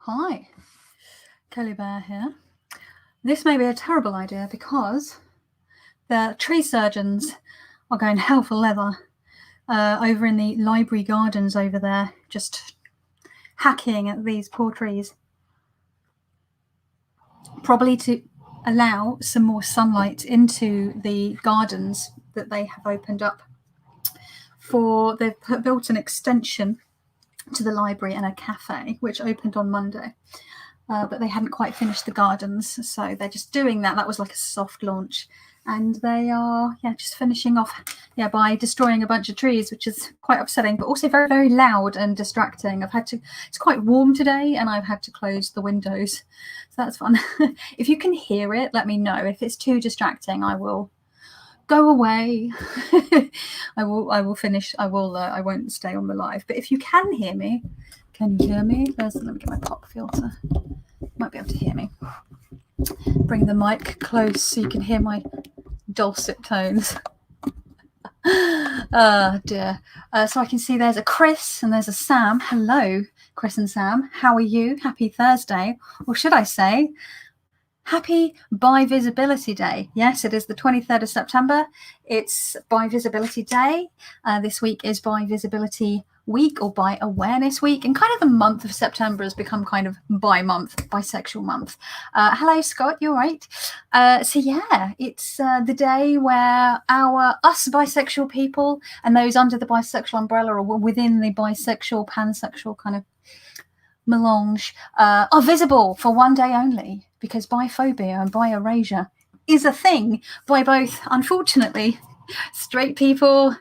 Hi, Kelly Bear here. This may be a terrible idea because the tree surgeons are going hell for leather over in the library gardens over there, just hacking at these poor trees. Probably to allow some more sunlight into the gardens that they have opened up. They've built an extension to the library and a cafe, which opened on Monday. But they hadn't quite finished the gardens, so they're just doing that. That was like a soft launch, and they are just finishing off by destroying a bunch of trees, which is quite upsetting, but also very, very loud and distracting. It's quite warm today, and I've had to close the windows, so that's fun. If you can hear it, let me know. If it's too distracting, I will go away. I will finish. I won't stay on the live. But if you can hear me, let me get my pop filter. Might be able to hear me. Bring the mic close so you can hear my dulcet tones. Oh dear. So I can see there's a Chris and there's a Sam. Hello, Chris and Sam. How are you? Happy Thursday. Or should I say, happy Bi-Visibility Day. Yes, it is the 23rd of September. It's Bi-Visibility Day. This week is Bi-Visibility Week or Bi-Awareness Week, and kind of the month of September has become kind of bi-month, bisexual month. Hello, Scott, you're right. So yeah, it's the day where us bisexual people and those under the bisexual umbrella or within the bisexual, pansexual kind of melange are visible for one day only, because biphobia and bi-erasure is a thing by both, unfortunately, straight people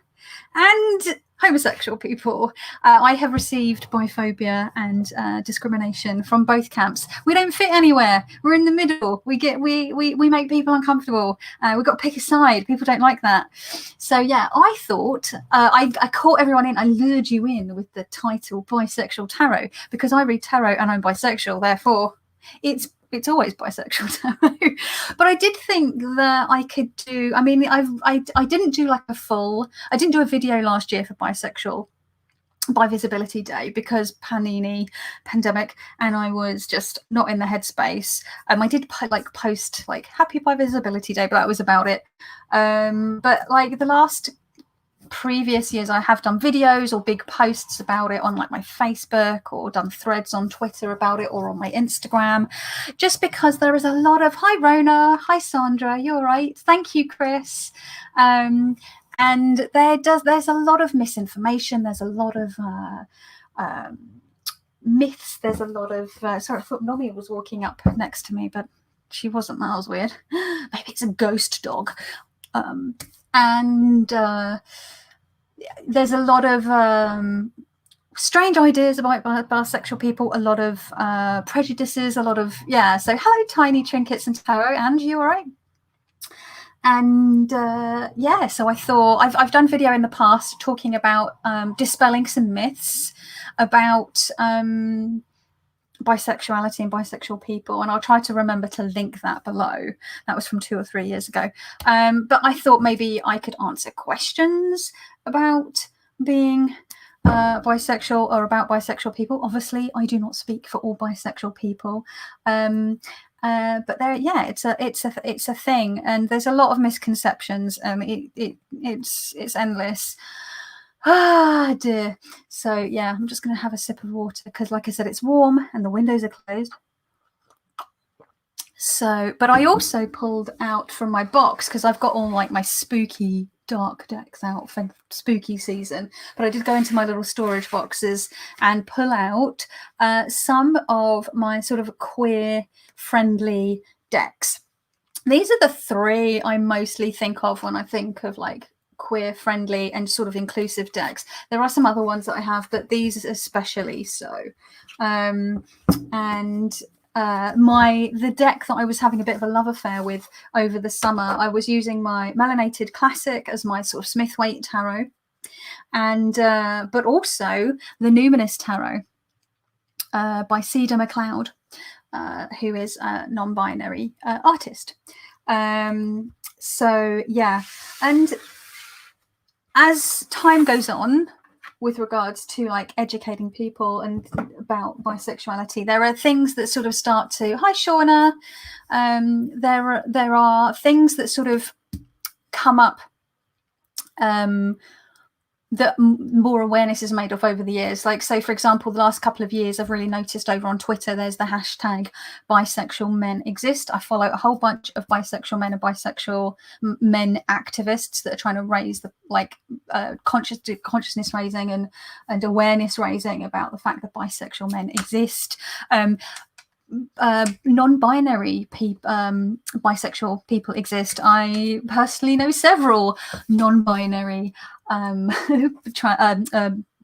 and homosexual people. I have received biphobia and discrimination from both camps. We don't fit anywhere. We're in the middle. We make people uncomfortable. We've got to pick a side. People don't like that. So yeah, I thought I caught everyone in. I lured you in with the title Bisexual Tarot because I read tarot and I'm bisexual. Therefore, it's always bisexual tarot. But I did think that I could do, I mean, I didn't do like I didn't do a video last year for bisexual Bi-Visibility Day because pandemic, and I was just not in the headspace. I did post like happy Bi-Visibility Day, but that was about it. But like the last previous years I have done videos or big posts about it on like my Facebook, or done threads on Twitter about it, or on my Instagram, just because there is a lot of hi Rona, hi Sandra, you're right, thank you Chris, and there's a lot of misinformation, there's a lot of myths, there's a lot of sorry, I thought Nobby was walking up next to me, but she wasn't. That was weird. Maybe it's a ghost dog. And there's a lot of strange ideas about bisexual people, a lot of prejudices, a lot of so hello Tiny Trinkets and Tarot, and you all right? And so I thought I've done video in the past talking about dispelling some myths about bisexuality and bisexual people, and I'll try to remember to link that below. That was from 2 or 3 years ago, but I thought maybe I could answer questions about being bisexual or about bisexual people. Obviously I do not speak for all bisexual people, but there it's a thing, and there's a lot of misconceptions. It's endless. Ah dear. So yeah, I'm just going to have a sip of water because, like I said, it's warm and the windows are closed. So, but I also pulled out from my box, because I've got all like my spooky dark decks out for spooky season, but I did go into my little storage boxes and pull out some of my sort of queer friendly decks. These are the 3 I mostly think of when I think of like queer friendly and sort of inclusive decks. There are some other ones that I have, but these especially so. The deck that I was having a bit of a love affair with over the summer, I was using my Melanated Classic as my sort of Smith-Waite tarot, and but also the Numinous Tarot by Cedar McLeod, who is a non-binary artist. So yeah, and as time goes on, with regards to like educating people and about bisexuality. There are things that sort of start to, hi Shauna, there are things that sort of come up that more awareness is made of over the years. Like, so for example, the last couple of years I've really noticed over on Twitter there's the hashtag bisexual men exist. I follow a whole bunch of bisexual men and bisexual men activists that are trying to raise the like consciousness raising and awareness raising about the fact that bisexual men exist. Non-binary bisexual people exist. I personally know several non-binary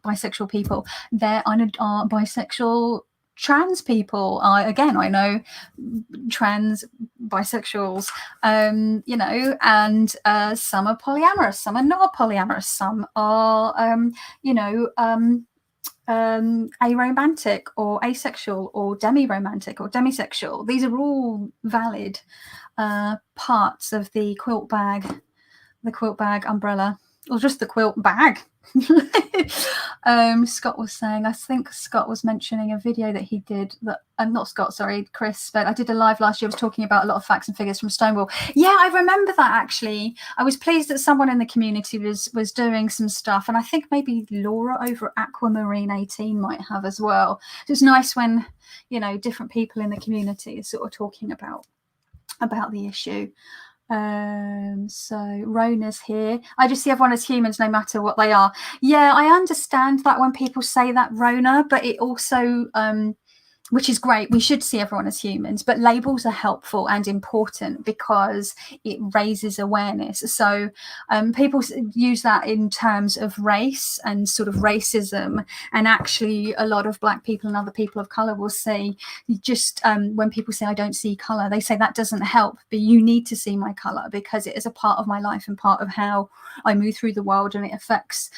bisexual people. There are bisexual trans people. I know trans bisexuals, you know, and some are polyamorous, some are not polyamorous, some are aromantic or asexual or demi-romantic or demisexual. These are all valid parts of the quilt bag umbrella, or just the quilt bag. Scott was saying, I think Scott was mentioning a video that he did that not Scott, sorry, Chris, but I did a live last year. I was talking about a lot of facts and figures from Stonewall. Yeah, I remember that actually. I was pleased that someone in the community was doing some stuff, and I think maybe Laura over at Aquamarine 18 might have as well. It's nice when, you know, different people in the community are sort of talking about the issue. So Rona's here. I just see everyone as humans no matter what they are. Yeah, I understand that when people say that, Rona, but it also which is great. We should see everyone as humans, but labels are helpful and important because it raises awareness. So people use that in terms of race and sort of racism. And actually, a lot of Black people and other people of color will say, just when people say, I don't see color, they say that doesn't help, but you need to see my color because it is a part of my life and part of how I move through the world, and it affects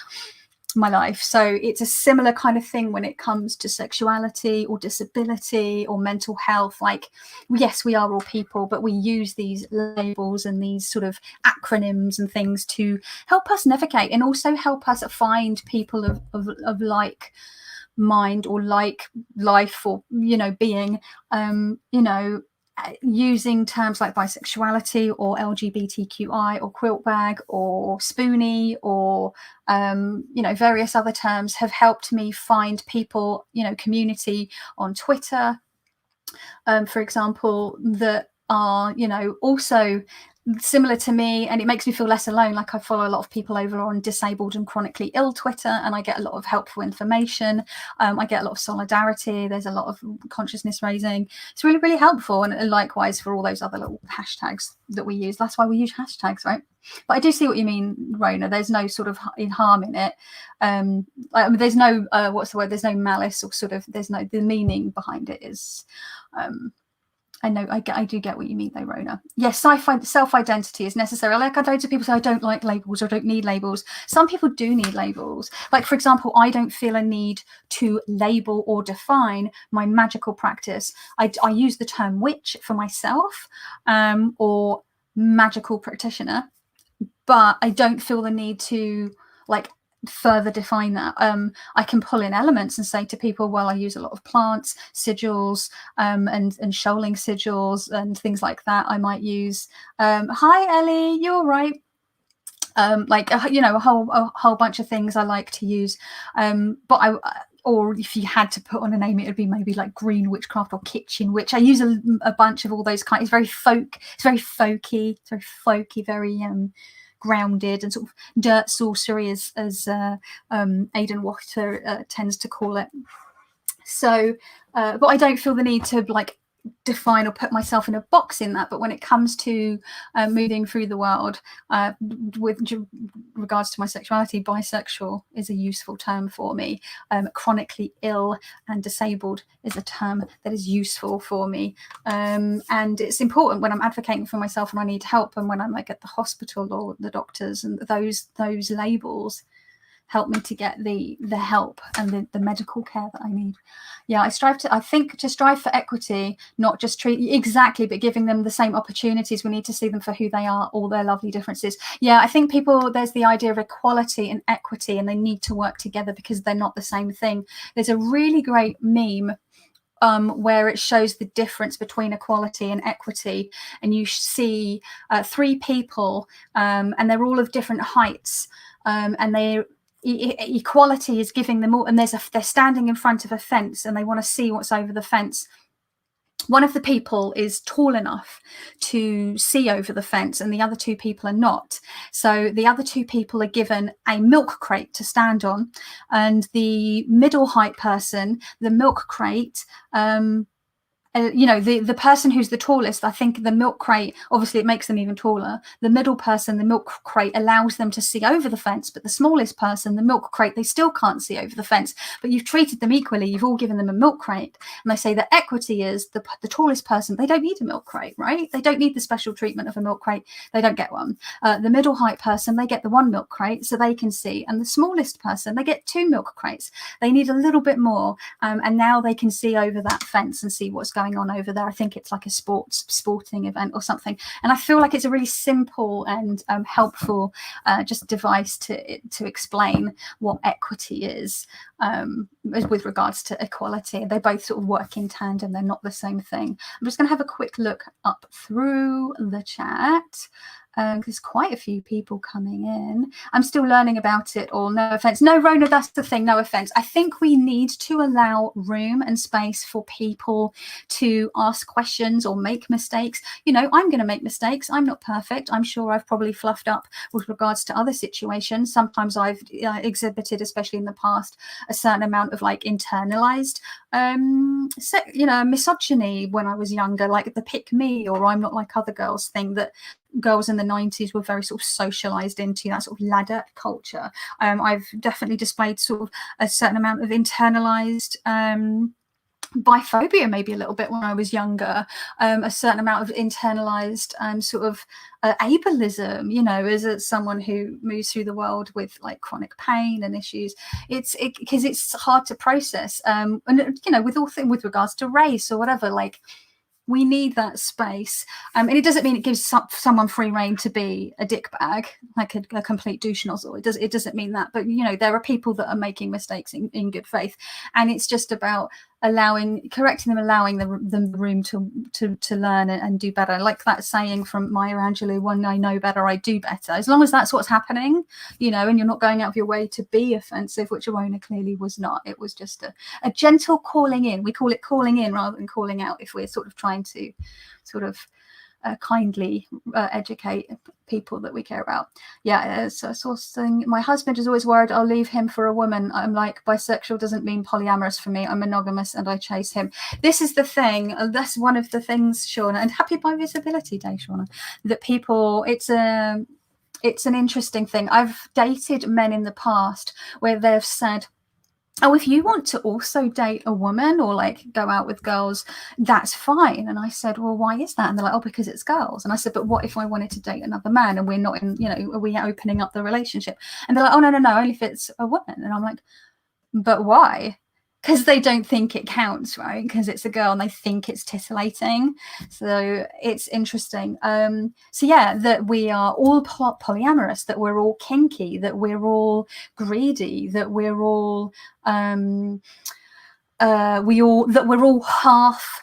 my life. So it's a similar kind of thing when it comes to sexuality or disability or mental health. Like, yes, we are all people, but we use these labels and these sort of acronyms and things to help us navigate and also help us find people of like mind or like life or, you know, being, you know, using terms like bisexuality or LGBTQI or quilt bag or spoonie or you know, various other terms have helped me find people, you know, community on Twitter, for example, that are, you know, also similar to me, and it makes me feel less alone. Like, I follow a lot of people over on disabled and chronically ill Twitter, and I get a lot of helpful information. I get a lot of solidarity. There's a lot of consciousness raising. It's really, really helpful. And likewise for all those other little hashtags that we use. That's why we use hashtags, right? But I do see what you mean, Rona. There's no sort of harm in it. I mean, there's no what's the word? There's no malice, or sort of there's no, the meaning behind it is I know, I do get what you mean though, Rona. Yes, self-identity is necessary. Like, loads of people say, I don't like labels or I don't need labels. Some people do need labels. Like, for example, I don't feel a need to label or define my magical practice. I use the term witch for myself, or magical practitioner, but I don't feel the need to like further define that. I can pull in elements and say to people, well, I use a lot of plants, sigils, and shoaling sigils and things like that. I might use hi Ellie, you're right. Like, you know, a whole bunch of things I like to use, but or if you had to put on a name, it would be maybe like green witchcraft or kitchen witch. I use a bunch of all those kinds. It's very folky, very grounded, and sort of dirt sorcery, as Aidan Wachter tends to call it. So, but I don't feel the need to like define or put myself in a box in that. But when it comes to moving through the world with regards to my sexuality, bisexual is a useful term for me. Chronically ill and disabled is a term that is useful for me, and it's important when I'm advocating for myself and I need help, and when I'm like at the hospital or the doctors, and those labels help me to get the help and the medical care that I need. Yeah, I think to strive for equity, not just treat exactly, but giving them the same opportunities. We need to see them for who they are, all their lovely differences. Yeah, I think there's the idea of equality and equity, and they need to work together because they're not the same thing. There's a really great meme where it shows the difference between equality and equity, and you see 3 people, and they're all of different heights, and equality is giving them all, and they're standing in front of a fence and they want to see what's over the fence. One of the people is tall enough to see over the fence and the other 2 people are not. So the other 2 people are given a milk crate to stand on, and the middle height person, the milk crate, the person who's the tallest, I think the milk crate, obviously it makes them even taller. The middle person, the milk crate allows them to see over the fence, but the smallest person, the milk crate, they still can't see over the fence. But you've treated them equally. You've all given them a milk crate. And they say that equity is the tallest person, they don't need a milk crate, right? They don't need the special treatment of a milk crate. They don't get one. The middle height person, they get the 1 milk crate so they can see. And the smallest person, they get 2 milk crates. They need a little bit more. And now they can see over that fence and see what's going on over there. I think it's like a sporting event or something, and I feel like it's a really simple and helpful just device to explain what equity is with regards to equality. They both sort of work in tandem. They're not the same thing. I'm just going to have a quick look up through the chat. There's quite a few people coming in. I'm still learning about it all. No offense. No, Rona, that's the thing. No offense. I think we need to allow room and space for people to ask questions or make mistakes. You know, I'm going to make mistakes. I'm not perfect. I'm sure I've probably fluffed up with regards to other situations. Sometimes I've exhibited, especially in the past, a certain amount of like internalized, misogyny when I was younger, like the pick me or I'm not like other girls thing that girls in the 90s were very sort of socialized into, that sort of ladder culture. I've definitely displayed sort of a certain amount of internalized biphobia, maybe a little bit when I was younger, a certain amount of internalized ableism, you know, as someone who moves through the world with like chronic pain and issues. Because it's hard to process, and you know, with regards to race or whatever, like we need that space, and it doesn't mean it gives someone free reign to be a dick bag, like a complete douche nozzle. It doesn't mean that, but you know, there are people that are making mistakes in good faith, and it's just about correcting them, allowing them the room to learn and do better. Like that saying from Maya Angelou, when I know better, I do better. As long as that's what's happening, you know, and you're not going out of your way to be offensive, which Arona clearly was not. It was just a gentle calling in. We call it calling in rather than calling out if we're sort of trying to sort of kindly educate people that we care about. Yeah, so I saw something. My husband is always worried I'll leave him for a woman. I'm like, bisexual doesn't mean polyamorous for me. I'm monogamous and I chase him. This is the thing. That's one of the things, Shauna, and happy Bi Visibility Day, Shauna, that people, it's an interesting thing. I've dated men in the past where they've said, oh, if you want to also date a woman or like go out with girls, that's fine. And I said, well, why is that? And they're like, oh, because it's girls. And I said, but what if I wanted to date another man and we're not in, you know, are we opening up the relationship? And they're like, oh, no, only if it's a woman. And I'm like, but why? Because they don't think it counts, right? Because it's a girl and they think it's titillating. So it's interesting. So yeah, that we are all polyamorous, that we're all kinky, that we're all greedy, that we're all we're all half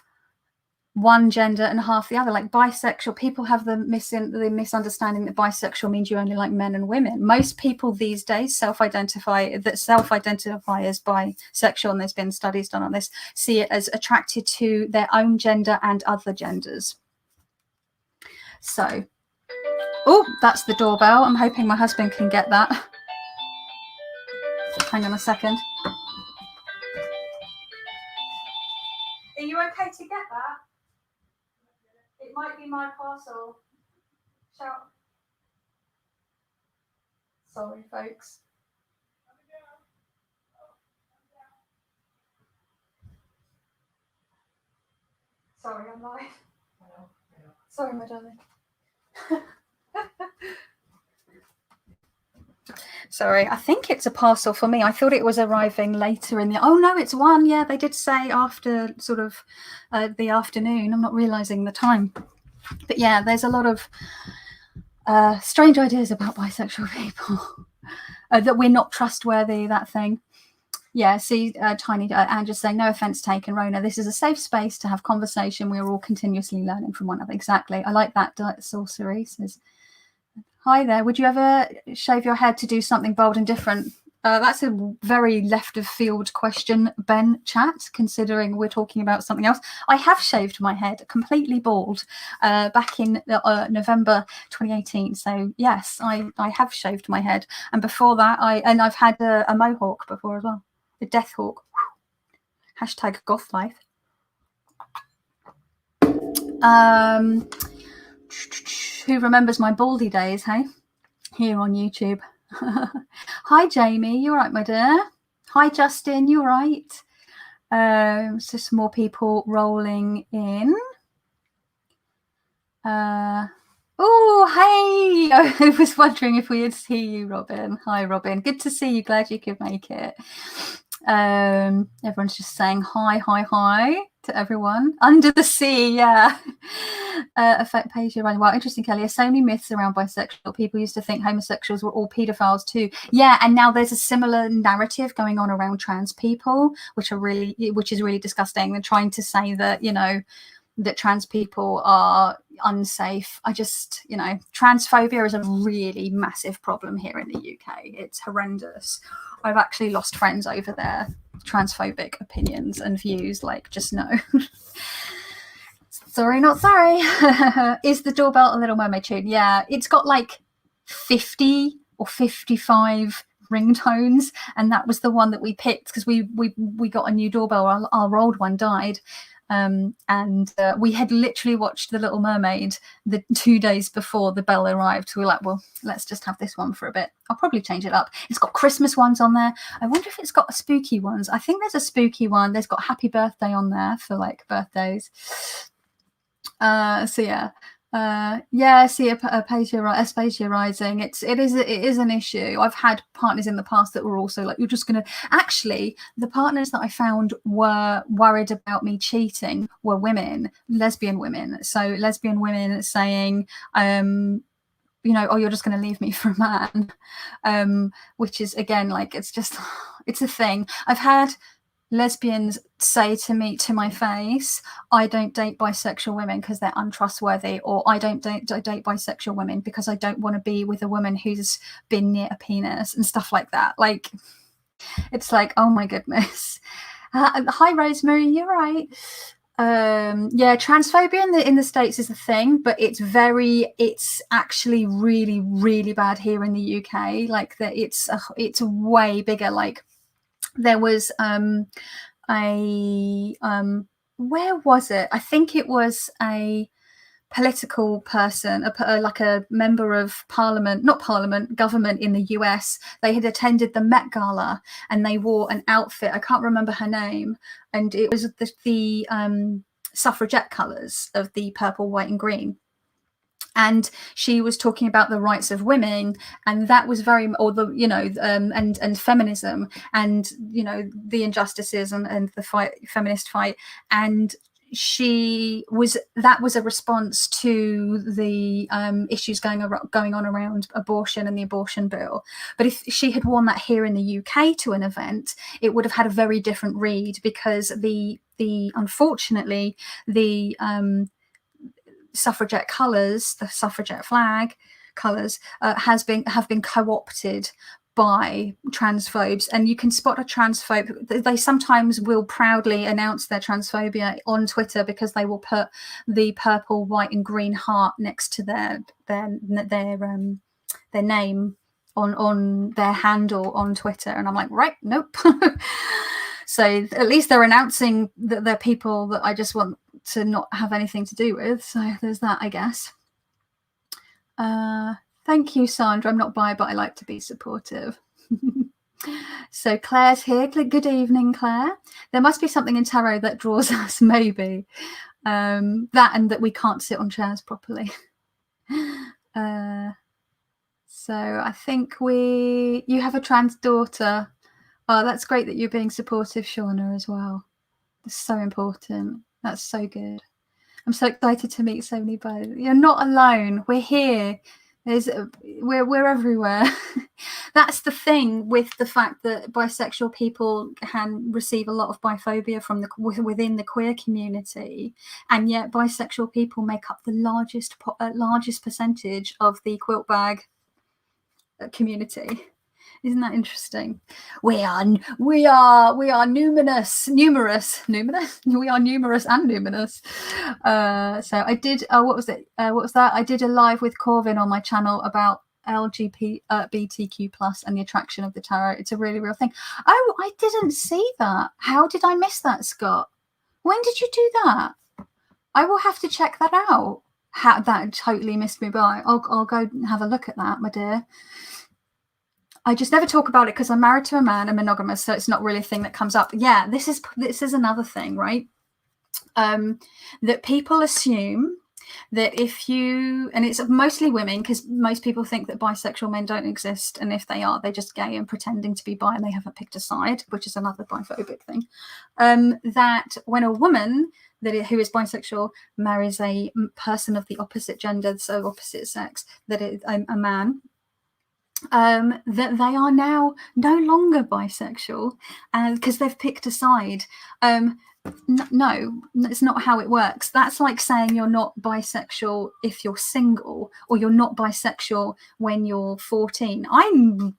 one gender and half the other. Like bisexual people have the misunderstanding that bisexual means you only like men and women. Most people these days self-identify as bisexual, and there's been studies done on this, see it as attracted to their own gender and other genders. So, oh, that's the doorbell. I'm hoping my husband can get that. Hang on a second. Are you okay to get that? It might be my parcel. Sorry, folks. Sorry, I'm live. Sorry, my darling. Sorry, I think it's a parcel for me. I thought it was arriving later in the... Oh, no, it's one. Yeah, they did say after sort of the afternoon. I'm not realising the time. But yeah, there's a lot of strange ideas about bisexual people. That we're not trustworthy, that thing. Yeah, see, Tiny Andrew's saying, no offence taken, Rona. This is a safe space to have conversation. We're all continuously learning from one another. Exactly. I like that. Sorcery says, hi there. Would you ever shave your head to do something bold and different? That's a very left of field question, Ben chat, considering we're talking about something else. I have shaved my head completely bald back in November 2018. So yes, I have shaved my head. And before that, I've had a mohawk before as well. The death hawk. Hashtag goth life. Who remembers my baldy days, hey? Here on YouTube. Hi, Jamie. You all right, my dear? Hi, Justin. You all right? So some more people rolling in. Oh, hey! I was wondering if we'd see you, Robin. Hi, Robin. Good to see you. Glad you could make it. Everyone's just saying hi to everyone. Under the sea, yeah. Effect page you're running. Wow, interesting, Kelly. There's so many myths around bisexual. People used to think homosexuals were all paedophiles too. Yeah, and now there's a similar narrative going on around trans people, which is really disgusting. They're trying to say that, you know, that trans people are unsafe. Transphobia is a really massive problem here in the UK. It's horrendous. I've actually lost friends over their transphobic opinions and views. Like, just no. Sorry, not sorry. Is the doorbell a Little Mermaid tune? Yeah, it's got like 50 or 55 ringtones, and that was the one that we picked because we got a new doorbell. Our old one died. We had literally watched The Little Mermaid the 2 days before the bell arrived. So we were like, well, let's just have this one for a bit. I'll probably change it up. It's got Christmas ones on there. I wonder if it's got spooky ones. I think there's a spooky one. There's got Happy Birthday on there for like birthdays. See Aspasia rising. It is an issue. I've had partners in the past that were also like, you're just gonna. Actually, the partners that I found were worried about me cheating were women, lesbian women. So lesbian women saying, oh, you're just going to leave me for a man, which is, again, like, it's a thing. I've had lesbians say to me, to my face, I don't date bisexual women because they're untrustworthy, or I don't date bisexual women because I don't want to be with a woman who's been near a penis and stuff like that. Like, it's like, oh my goodness. Hi, Rosemary, you're right. Yeah, transphobia in the States is a thing, but it's actually really, really bad here in the UK. Like, that it's way bigger. Like, there was where was it? I think it was a political person, like a member of government in the US. They had attended the Met Gala and they wore an outfit. I can't remember her name, and it was the suffragette colours of the purple, white, and green. And she was talking about the rights of women, and that was and feminism, and the injustices and the feminist fight, and that was a response to the issues going on around abortion and the abortion bill. But if she had worn that here in the UK to an event, it would have had a very different read, because unfortunately the suffragette colours, the suffragette flag colours, have been co-opted by transphobes. And you can spot a transphobe. They sometimes will proudly announce their transphobia on Twitter because they will put the purple, white, and green heart next to their name on their handle on Twitter. And I'm like, right, nope. So at least they're announcing that they're people that I just want to not have anything to do with. So there's that, I guess. Thank you, Sandra. I'm not bi, but I like to be supportive. So Claire's here. Good evening, Claire. There must be something in tarot that draws us, maybe. That, and that we can't sit on chairs properly. So I think you have a trans daughter. Oh, that's great that you're being supportive, Shauna, as well. It's so important. That's so good. I'm so excited to meet so many both. You're not alone. We're here. We're everywhere. That's the thing with the fact that bisexual people can receive a lot of biphobia from within the queer community, and yet bisexual people make up the largest percentage of the quilt bag community. Isn't that interesting? We are numerous. We are numerous and numerous. So I did. What was it? What was that? I did a live with Corvin on my channel about LGBTQ plus and the attraction of the tarot. It's a really real thing. Oh, I didn't see that. How did I miss that, Scott? When did you do that? I will have to check that out. That totally missed me by. I'll go have a look at that, my dear. I just never talk about it because I'm married to a man and monogamous, so it's not really a thing that comes up. Yeah, this is another thing, right? That people assume that if you, and it's mostly women, because most people think that bisexual men don't exist, and if they are, they're just gay and pretending to be bi and they haven't picked a side, which is another biphobic thing. That when a woman who is bisexual marries a person of the opposite gender, so opposite sex, that is a man, that they are now no longer bisexual because they've picked a side. No, it's not how it works. That's like saying you're not bisexual if you're single, or you're not bisexual when you're 14. I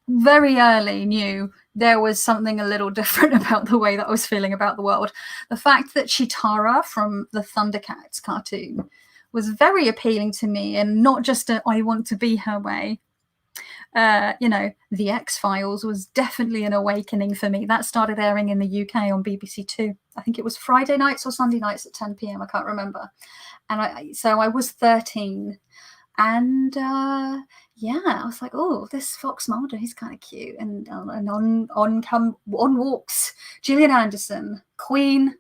very early knew there was something a little different about the way that I was feeling about the world. The fact that Chitara from the Thundercats cartoon was very appealing to me, and not just I want to be her way. The X-Files was definitely an awakening for me. That started airing in the UK on BBC Two. I think it was Friday nights or Sunday nights at 10 p.m. I can't remember. And I was 13, and I was like, oh, this Fox Mulder, he's kind of cute. And on walks Gillian Anderson, Queen,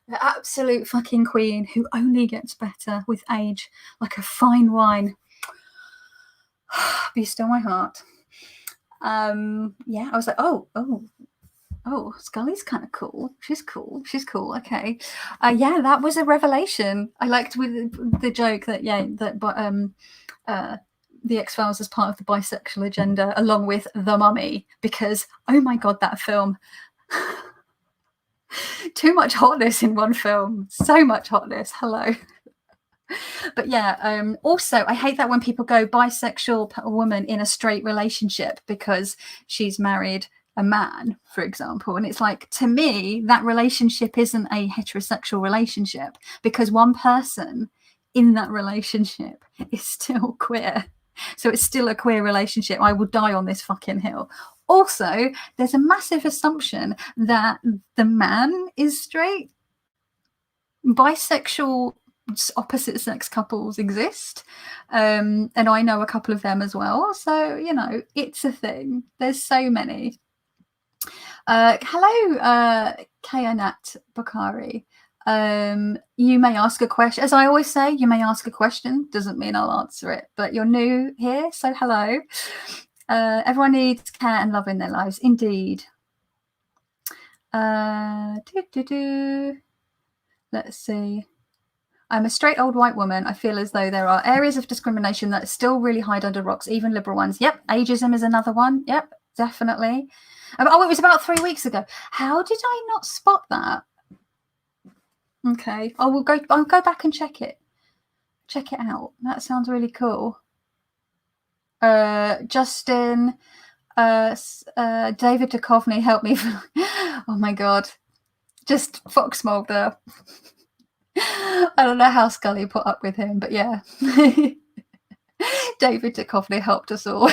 the absolute fucking queen, who only gets better with age, like a fine wine. Be still my heart. I was like, oh, Scully's kind of cool. She's cool. Okay. That was a revelation. I liked with the joke that the X-Files is part of the bisexual agenda, along with The Mummy, because oh my god, that film. Too much hotness in one film. So much hotness. Hello. But also I hate that when people go bisexual woman in a straight relationship because she's married a man, for example, and it's like, to me, that relationship isn't a heterosexual relationship, because one person in that relationship is still queer, so it's still a queer relationship. I will die on this fucking hill. Also, there's a massive assumption that the man is straight. Bisexual opposite sex couples exist, and I know a couple of them as well, so it's a thing. There's so many. Hello, Kayanat Bakari. You may ask a question. As I always say, you may ask a question, doesn't mean I'll answer it, but you're new here, so hello. Everyone needs care and love in their lives, indeed. Let's see. I'm a straight old white woman. I feel as though there are areas of discrimination that still really hide under rocks, even liberal ones. Yep, ageism is another one. Yep, definitely. Oh, it was about 3 weeks ago. How did I not spot that? Okay, I'll go back and check it. Check it out. That sounds really cool. Justin, David Duchovny, help me. Oh my god, just Fox Mulder. I don't know how Scully put up with him, but yeah. David Duchovny helped us all.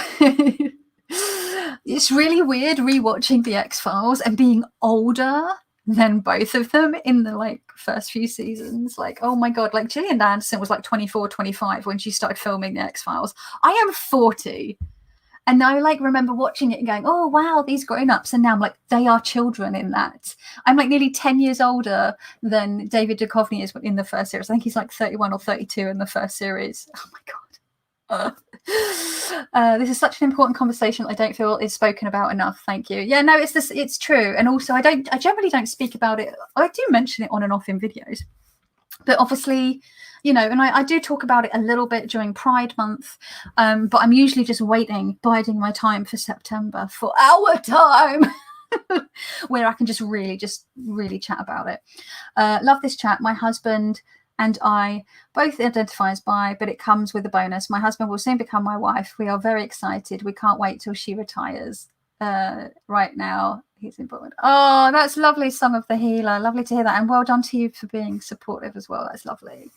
It's really weird rewatching the X-Files and being older than both of them in the first few seasons. Oh my god, Gillian Anderson was 24, 25 when she started filming the X-Files. I am 40. And I remember watching it and going, oh, wow, these grown-ups. And now I'm they are children in that. I'm nearly 10 years older than David Duchovny is in the first series. I think he's 31 or 32 in the first series. Oh, my God. This is such an important conversation I don't feel is spoken about enough. Thank you. Yeah, no, it's true. And also I generally don't speak about it. I do mention it on and off in videos, but obviously, you know, and I do talk about it a little bit during Pride Month, but I'm usually just biding my time for September, for our time, where I can just really chat about it. Love this chat. My husband and I both identify as bi, but it comes with a bonus. My husband will soon become my wife. We are very excited. We can't wait till she retires. Right now, he's important. Oh, that's lovely, Song of the Healer. Lovely to hear that. And well done to you for being supportive as well. That's lovely.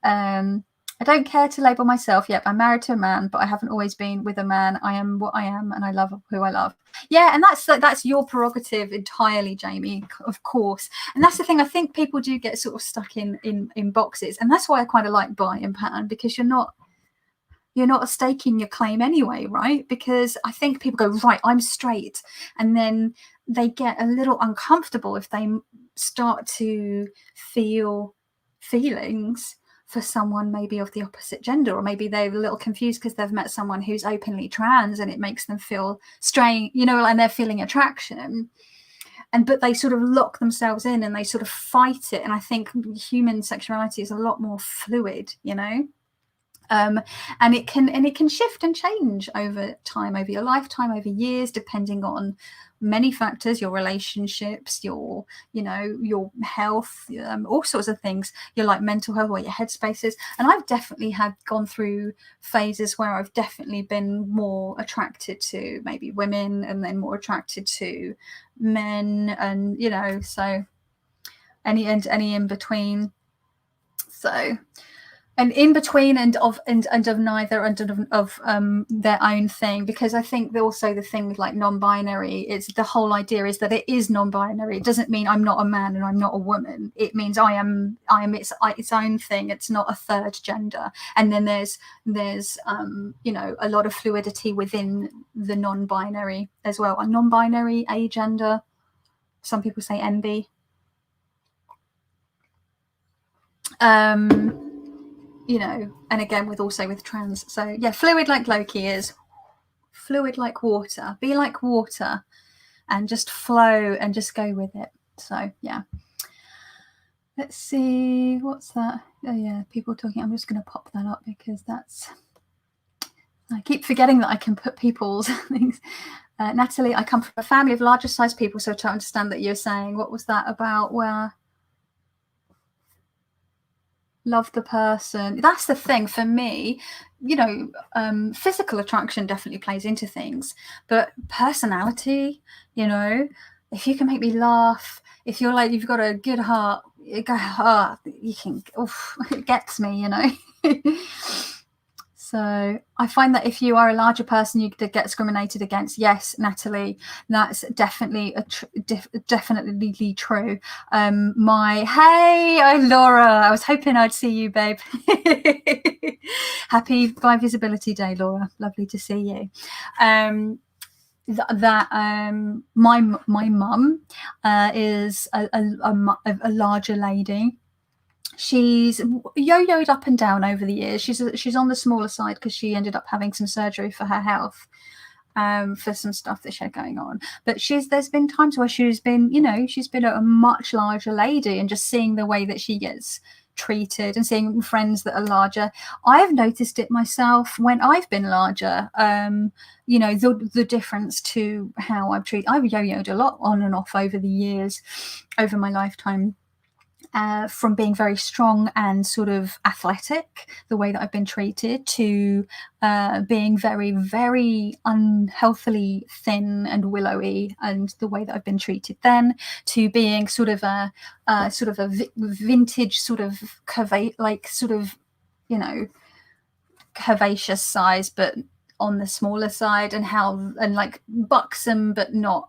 I don't care to label myself yet. I'm married to a man, but I haven't always been with a man. I am what I am, and I love who I love. Yeah, and that's your prerogative entirely, Jamie, of course. And that's the thing. I think people do get sort of stuck in boxes, and that's why I kind of like bi and pan, because you're not staking your claim anyway, right? Because I think people go, right, I'm straight, and then they get a little uncomfortable if they start to feel feelings for someone maybe of the opposite gender, or maybe they're a little confused because they've met someone who's openly trans and it makes them feel strange, you know, and they're feeling attraction, but they sort of lock themselves in and they sort of fight it. And I think human sexuality is a lot more fluid, you know. And it can shift and change over time, over your lifetime, over years, depending on many factors, your relationships, your health, all sorts of things, your like mental health, or your headspace is. And I've definitely gone through phases where I've definitely been more attracted to maybe women, and then more attracted to men, and you know, so any in between. So, and in between, and of neither, and of their own thing. Because I think also the thing with like non-binary, it's the whole idea is that it is non-binary. It doesn't mean I'm not a man and I'm not a woman. It means I am its own thing. It's not a third gender. And then there's you know, a lot of fluidity within the non-binary as well. A non-binary, agender, some people say NB. You know, and again with trans. So yeah, fluid like Loki is, fluid like water. Be like water and just flow and just go with it. So yeah, let's see, what's that? Oh yeah, people talking. I'm just going to pop that up because I keep forgetting that I can put people's things. Natalie, I come from a family of larger size people, so to understand that you're saying, what was that about? Where love the person. That's the thing for me, you know. Physical attraction definitely plays into things, but personality, you know, if you can make me laugh, if you're like, you've got a good heart, you can, it gets me, you know. So I find that if you are a larger person, you get discriminated against. Yes, Natalie, that's definitely definitely true. Hey, Laura, I was hoping I'd see you, babe. Happy Bi Visibility Day, Laura. Lovely to see you. My mum is a larger lady. She's yo-yoed up and down over the years. She's on the smaller side because she ended up having some surgery for her health, for some stuff that she had going on. But there's been times where she's been a much larger lady, and just seeing the way that she gets treated and seeing friends that are larger, I've noticed it myself when I've been larger. You know, the difference to how I've yo-yoed a lot on and off over the years, over my lifetime. From being very strong and sort of athletic, the way that I've been treated, to being very, very unhealthily thin and willowy, and the way that I've been treated then, to being sort of a vintage sort of curvaceous size, but on the smaller side, and like buxom but not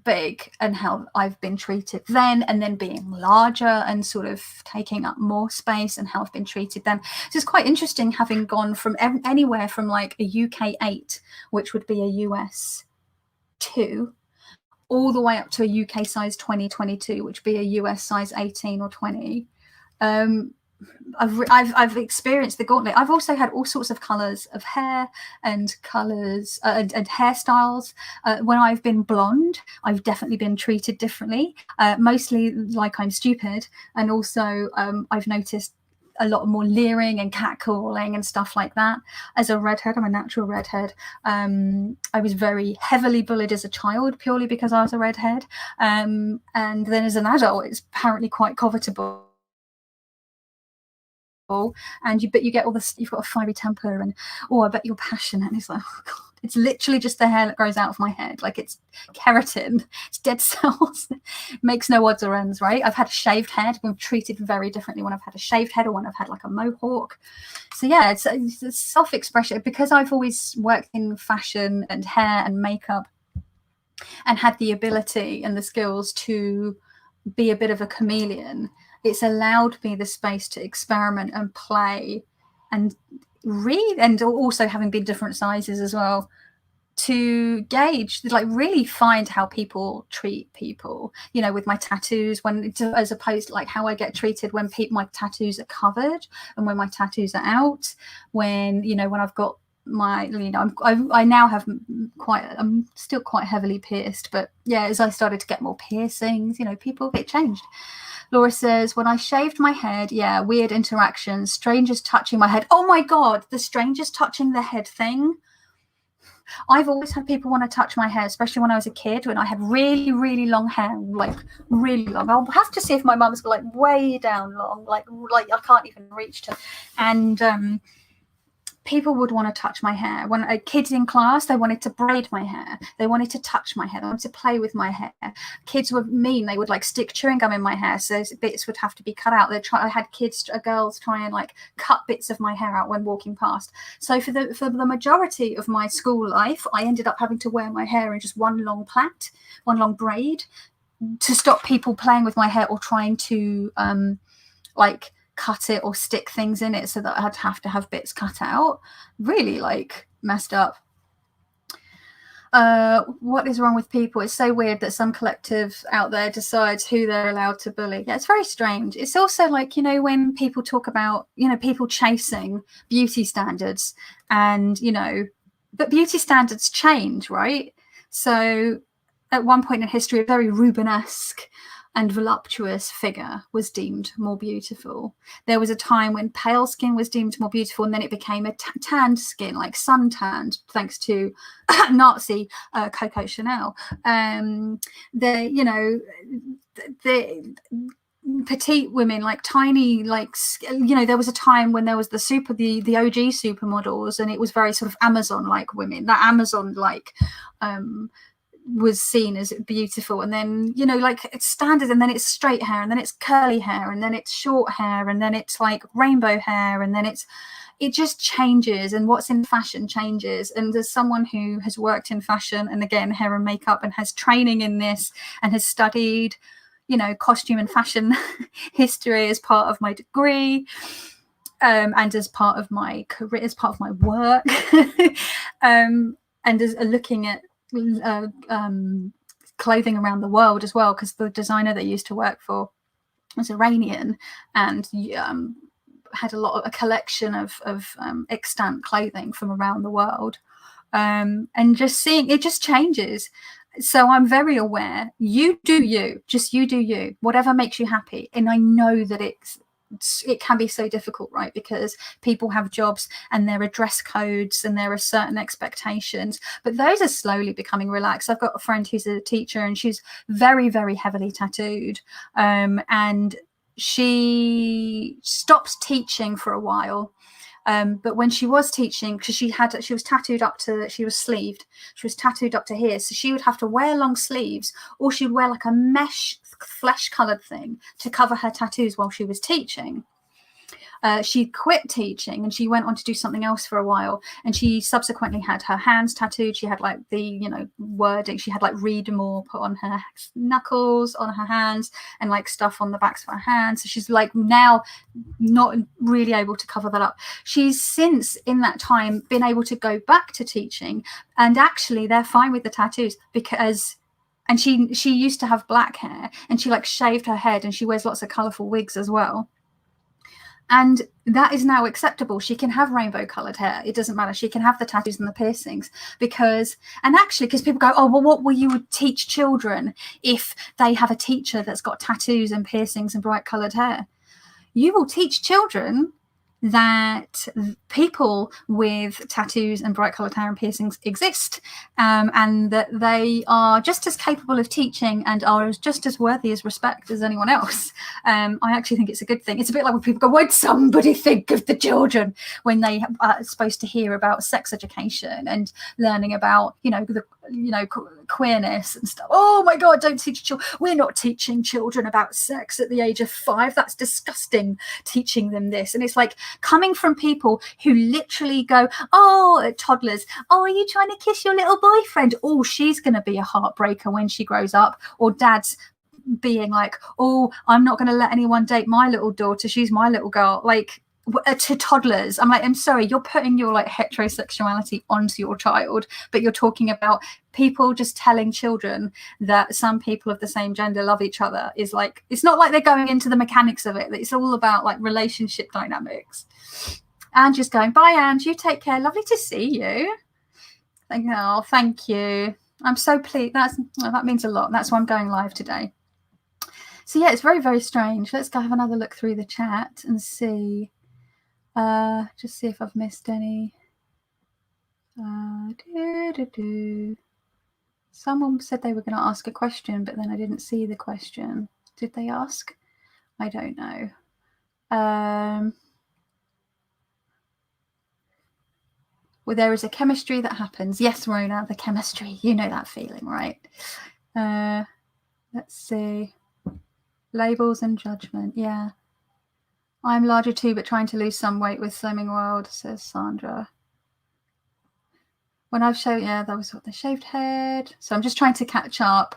big, and how I've been treated then, and then being larger and sort of taking up more space, and how I've been treated then. So it's quite interesting, having gone from anywhere from like a UK 8, which would be a US 2, all the way up to a UK size 20, 22, which would be a US size 18 or 20. I've experienced the gauntlet. I've also had all sorts of colours of hair and colours and hairstyles. When I've been blonde, I've definitely been treated differently, mostly like I'm stupid. And also I've noticed a lot more leering and catcalling and stuff like that. As a redhead, I'm a natural redhead. I was very heavily bullied as a child purely because I was a redhead. And then as an adult, it's apparently quite covetable. And you get all this, you've got a fiery temper, and I bet you're passionate. And it's like, oh God, it's literally just the hair that grows out of my head. Like, it's keratin, it's dead cells. Makes no odds or ends, right? I've had a shaved head, been treated very differently when I've had a shaved head or when I've had like a mohawk. So yeah, it's self-expression. Because I've always worked in fashion and hair and makeup and had the ability and the skills to be a bit of a chameleon, it's allowed me the space to experiment and play and read, and also having been different sizes as well, to gauge, like really find how people treat people, you know, with my tattoos, when, as opposed to like how I get treated when my tattoos are covered and when my tattoos are out, when, you know, when I've got my, you know, I now have I'm still quite heavily pierced, but yeah, as I started to get more piercings, you know, people get changed. Laura says, when I shaved my head, yeah, weird interactions, strangers touching my head. Oh my God, the strangers touching the head thing. I've always had people want to touch my hair, especially when I was a kid, when I had really, really long hair, like really long. I'll have to see if my mum's got like way down long, like I can't even reach to. And people would want to touch my hair. When kids in class, they wanted to braid my hair. They wanted to touch my hair. They wanted to play with my hair. Kids were mean. They would like stick chewing gum in my hair, so bits would have to be cut out. I had girls try and like cut bits of my hair out when walking past. So for the majority of my school life, I ended up having to wear my hair in just one long plait, one long braid, to stop people playing with my hair or trying to like cut it or stick things in it, so that I'd have to have bits cut out. Really like messed up. What is wrong with people? It's so weird that some collective out there decides who they're allowed to bully. Yeah, it's very strange. It's also like, you know, when people talk about, you know, people chasing beauty standards, and, you know, but beauty standards change, right? So at one point in history, a very Rubenesque and voluptuous figure was deemed more beautiful. There was a time when pale skin was deemed more beautiful, and then it became a tanned skin, like sun-tanned, thanks to Nazi Coco Chanel. You know, the petite women, like tiny, like, you know, there was a time when there was the OG supermodels, and it was very sort of Amazon-like women, that Amazon-like was seen as beautiful. And then, you know, like, it's standard, and then it's straight hair, and then it's curly hair, and then it's short hair, and then it's like rainbow hair, and then it just changes, and what's in fashion changes. And as someone who has worked in fashion, and again, hair and makeup, and has training in this, and has studied, you know, costume and fashion history as part of my degree, and as part of my career, as part of my work, and as looking at clothing around the world as well, because the designer that I used to work for was Iranian, and had a collection of extant clothing from around the world, and just seeing it just changes. So I'm very aware. You do you, just you do you, whatever makes you happy. And I know that it can be so difficult, right? Because people have jobs, and there are dress codes, and there are certain expectations, but those are slowly becoming relaxed. I've got a friend who's a teacher, and she's very, very heavily tattooed, and she stopped teaching for a while. But when she was teaching, because she was tattooed up to, she was sleeved, she was tattooed up to here, so she would have to wear long sleeves, or she would wear like a mesh flesh colored thing to cover her tattoos while she was teaching. She quit teaching, and she went on to do something else for a while, and she subsequently had her hands tattooed. She had like the, you know, wording, she had like read more put on her knuckles, on her hands, and like stuff on the backs of her hands. So she's like now not really able to cover that up. She's since in that time been able to go back to teaching, and actually they're fine with the tattoos, because, and she used to have black hair, and she like shaved her head, and she wears lots of colorful wigs as well. And that is now acceptable. She can have rainbow coloured hair. It doesn't matter. She can have the tattoos and the piercings because people go, oh, well, what will you teach children if they have a teacher that's got tattoos and piercings and bright coloured hair? You will teach children that people with tattoos and bright coloured hair and piercings exist, and that they are just as capable of teaching and are just as worthy as respect as anyone else. I actually think it's a good thing. It's a bit like when people go, why'd somebody think of the children, when they are supposed to hear about sex education and learning about, queerness and stuff. Oh my God, don't teach children. We're not teaching children about sex at the age of 5. That's disgusting, teaching them this. And it's like, coming from people who literally go, oh, toddlers, oh, are you trying to kiss your little boyfriend? Oh, she's going to be a heartbreaker when she grows up. Or dads being like, oh, I'm not going to let anyone date my little daughter. She's my little girl. Like, to toddlers, I'm like, I'm sorry, you're putting your like heterosexuality onto your child, but you're talking about people just telling children that some people of the same gender love each other is like, it's not like they're going into the mechanics of it. It's all about like relationship dynamics. And just going, bye, Ange, you take care. Lovely to see you. Oh, thank you. I'm so pleased. That means a lot. That's why I'm going live today. So yeah, it's very, very strange. Let's go have another look through the chat and see. Just see if I've missed any. Someone said they were going to ask a question, but then I didn't see the question. Did they ask? I don't know. Well, there is a chemistry that happens. Yes, Rona, the chemistry. You know that feeling, right? Let's see. Labels and judgment. Yeah. I'm larger too, but trying to lose some weight with Slimming World, says Sandra. When I've showed, yeah, that was what the shaved head. So I'm just trying to catch up.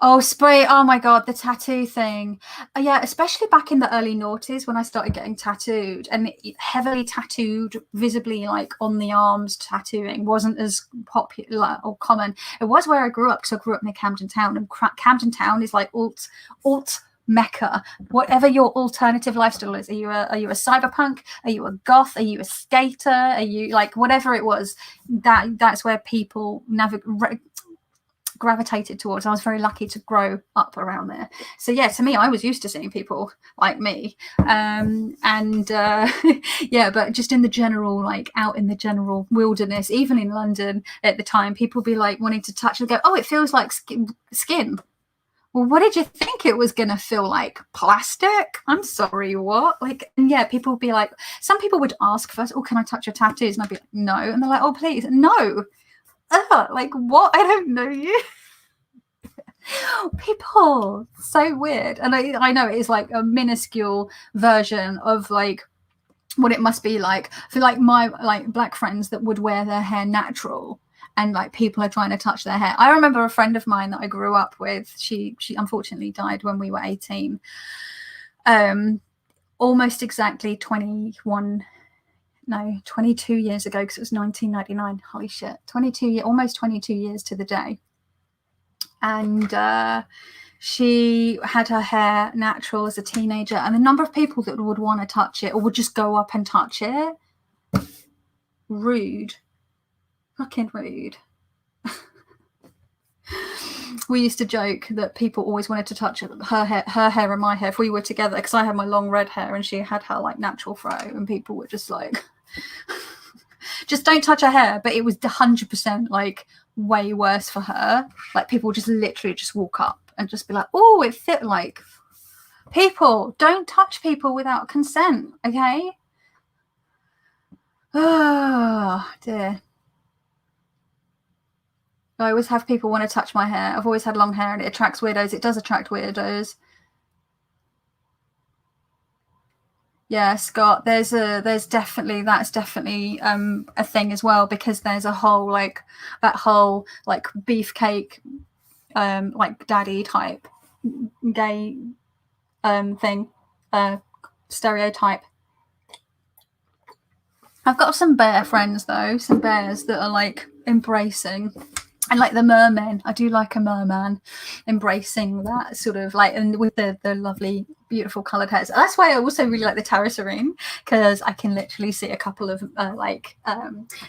Oh, spray. Oh my God, the tattoo thing. Yeah, especially back in the early noughties when I started getting tattooed, and heavily tattooed, visibly like on the arms tattooing wasn't as popular or common. It was where I grew up, because I grew up near Camden Town, and Camden Town is like alt mecca. Whatever your alternative lifestyle is, are you a cyberpunk, are you a goth, are you a skater, are you like whatever it was, that's where people gravitated towards. I was very lucky to grow up around there. So yeah, to me, I was used to seeing people like me, yeah, but just in the general, like out in the general wilderness, even in London at the time, people be like wanting to touch and go, oh, it feels like skin. Well, what did you think it was going to feel like? Plastic? I'm sorry, what? Like, and yeah, people would be like, some people would ask first, oh, can I touch your tattoos? And I'd be like, no. And they're like, oh, please. No. Like, what? I don't know you. People, so weird. And I know it is like a minuscule version of like what it must be like for like my like black friends that would wear their hair natural, and like people are trying to touch their hair. I remember a friend of mine that I grew up with, she unfortunately died when we were 18, almost exactly 22 years ago, because it was 1999. Holy shit, almost 22 years to the day. And she had her hair natural as a teenager, and the number of people that would want to touch it or would just go up and touch it, rude, fucking rude. We used to joke that people always wanted to touch her hair and my hair if we were together, because I had my long red hair and she had her like natural fro, and people were just like just don't touch her hair. But it was 100% like way worse for her. Like people just literally just walk up and just be like, oh, it fit. Like, people, don't touch people without consent, okay? Oh dear. I always have people want to touch my hair. I've always had long hair and it attracts weirdos. It does attract weirdos. Yeah, Scott, that's definitely a thing as well, because there's a whole like that whole like beefcake like daddy type gay thing, stereotype. I've got some bear friends though, some bears that are like embracing And like the merman, I do like a merman, embracing that sort of like, and with the lovely, beautiful coloured hairs. That's why I also really like the Tarot Serene, because I can literally see a couple of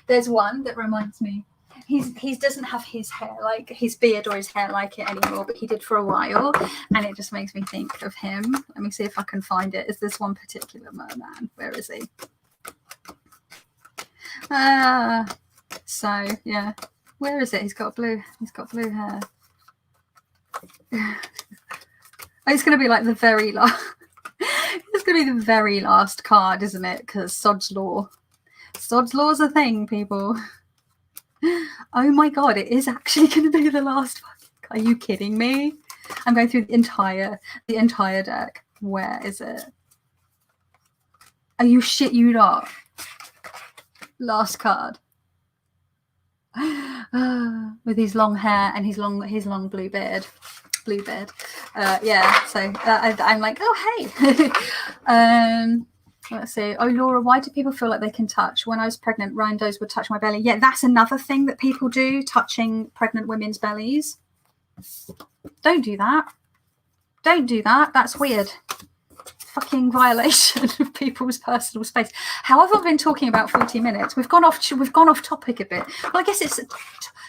there's one that reminds me. He doesn't have his hair, like his beard or his hair like it anymore, but he did for a while, and it just makes me think of him. Let me see if I can find it. Is this one particular merman? Where is he? So yeah. Where is it? He's got blue hair. It's going to be like the very last. It's going to be the very last card, isn't it? Because Sod's Law. Sod's Law's a thing, people. Oh my god, it is actually going to be the last one. Are you kidding me? I'm going through the entire deck. Where is it? Are you shit you not? Last card. With his long hair and his long blue beard. Yeah, so I'm like, oh hey. Let's see. Oh, Laura, why do people feel like they can touch? When I was pregnant, randos would touch my belly. Yeah, that's another thing that people do, touching pregnant women's bellies. Don't do that. Don't do that. That's weird. Fucking violation of people's personal space. However, I've been talking about 40 minutes. We've gone off topic a bit. Well, I guess it's